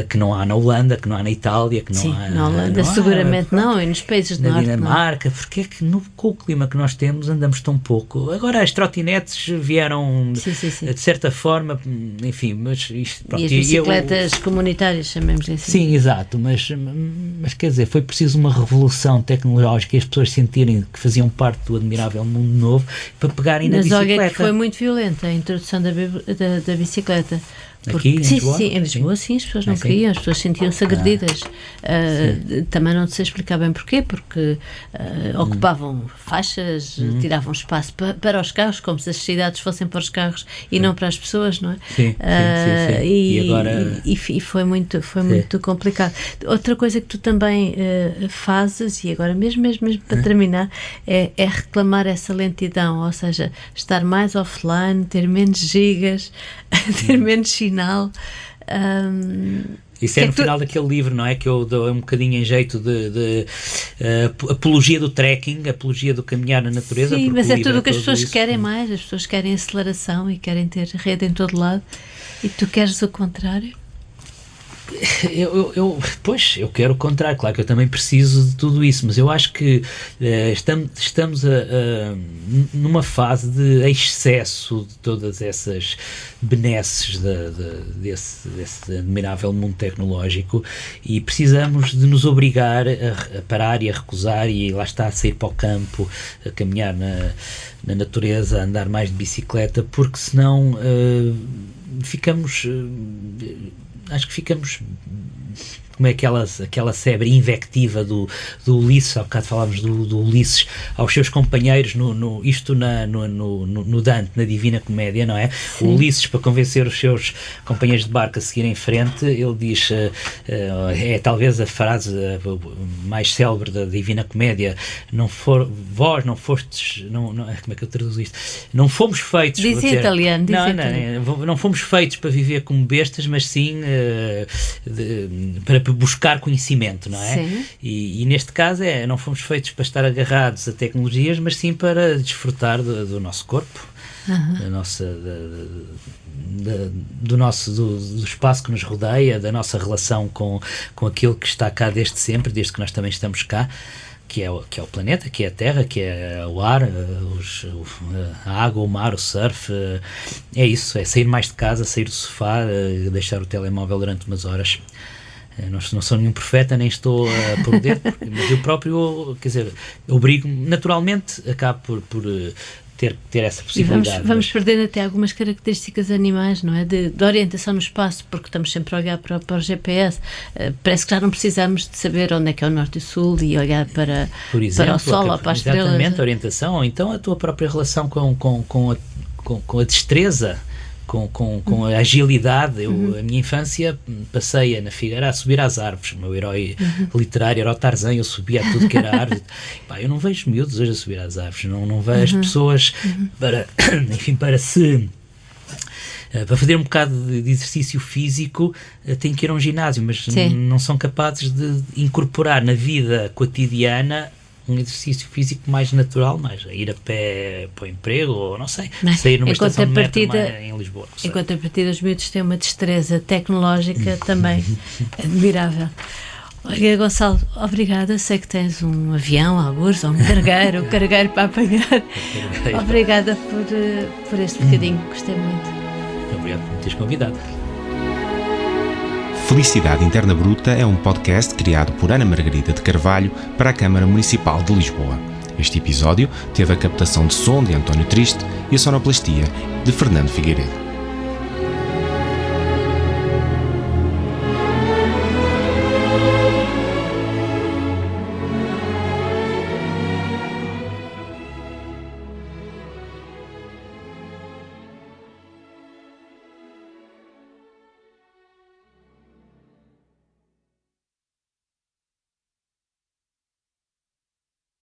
que não há na Holanda, que não há na Itália, que não há na Holanda, seguramente não, e nos países do norte, Dinamarca, porque é que com o clima que nós temos andamos tão pouco. Agora as trotinetes vieram de certa forma, enfim, mas isto, pronto, e as bicicletas comunitárias, chamemos-lhe assim. Sim, exato, mas quer dizer, foi preciso uma revolução tecnológica e as pessoas sentirem que faziam parte do admirável mundo novo para pegarem na bicicleta. Mas olha que foi muito violenta a introdução da bicicleta. Aqui, em Lisboa? Em Lisboa, sim, as pessoas não queriam, as pessoas sentiam-se agredidas. Também não sei explicar bem porquê, porque ocupavam faixas, tiravam espaço para os carros, como se as cidades fossem para os carros e não para as pessoas, não é? Sim. E foi muito complicado. Outra coisa que tu também fazes, e agora mesmo para terminar, é reclamar essa lentidão, ou seja, estar mais offline, ter menos gigas, ter menos sinal. Isso é no final daquele livro, não é? Que eu dou um bocadinho em jeito de apologia do trekking, apologia do caminhar na natureza. Sim, mas é tudo o que as pessoas querem mais. As pessoas querem aceleração e querem ter rede em todo lado. E tu queres o contrário? Pois, eu quero o contrário, claro que eu também preciso de tudo isso, mas eu acho que estamos numa fase de excesso de todas essas benesses desse admirável mundo tecnológico e precisamos de nos obrigar a parar e a recusar e lá está, a sair para o campo, a caminhar na natureza, a andar mais de bicicleta, porque senão acho que ficamos como é aquela febre invectiva do Ulisses, há bocado falámos do Ulisses aos seus companheiros no Dante, na Divina Comédia, não é? Sim. O Ulisses, para convencer os seus companheiros de barco a seguirem em frente, ele diz, é talvez a frase mais célebre da Divina Comédia, vós não fostes, como é que eu traduzo isto? Não fomos feitos... Diz em italiano. Não fomos feitos para viver como bestas, mas sim para buscar conhecimento, não é? Sim. E neste caso não fomos feitos para estar agarrados a tecnologias, mas sim para desfrutar do nosso corpo, do espaço que nos rodeia, da nossa relação com aquilo que está cá desde sempre, desde que nós também estamos cá, que é o planeta, que é a Terra, que é o ar, a água, o mar, o surf. É isso, é sair mais de casa, sair do sofá, deixar o telemóvel durante umas horas. Não sou nenhum profeta, nem estou por dentro, mas eu próprio, quer dizer, obrigo-me, naturalmente, acabo por ter essa E possibilidade. vamos perdendo até algumas características animais, não é? De orientação no espaço, porque estamos sempre a olhar para o GPS. Parece que já não precisamos de saber onde é que é o norte e o sul e olhar para o sol ou para as estrelas. Exatamente, a orientação, ou então a tua própria relação com a destreza, com a agilidade. A minha infância passei na Figueira a subir às árvores. O meu herói literário era o Tarzan, eu subia a tudo que era árvore. Eu não vejo miúdos hoje a subir às árvores, não vejo pessoas para fazer um bocado de exercício físico, têm que ir a um ginásio, mas não são capazes de incorporar na vida cotidiana um exercício físico mais natural, mais ir a pé para o emprego, ou não sei, sair numa estação de metro em Lisboa. Em contrapartida, os miúdos têm uma destreza tecnológica também admirável. Olha, Gonçalo, obrigada. Sei que tens um avião, algures, ou um cargueiro para apanhar. Obrigada por este bocadinho, gostei muito. Obrigado por me teres convidado. Felicidade Interna Bruta é um podcast criado por Ana Margarida de Carvalho para a Câmara Municipal de Lisboa. Este episódio teve a captação de som de António Triste e a sonoplastia de Fernando Figueiredo.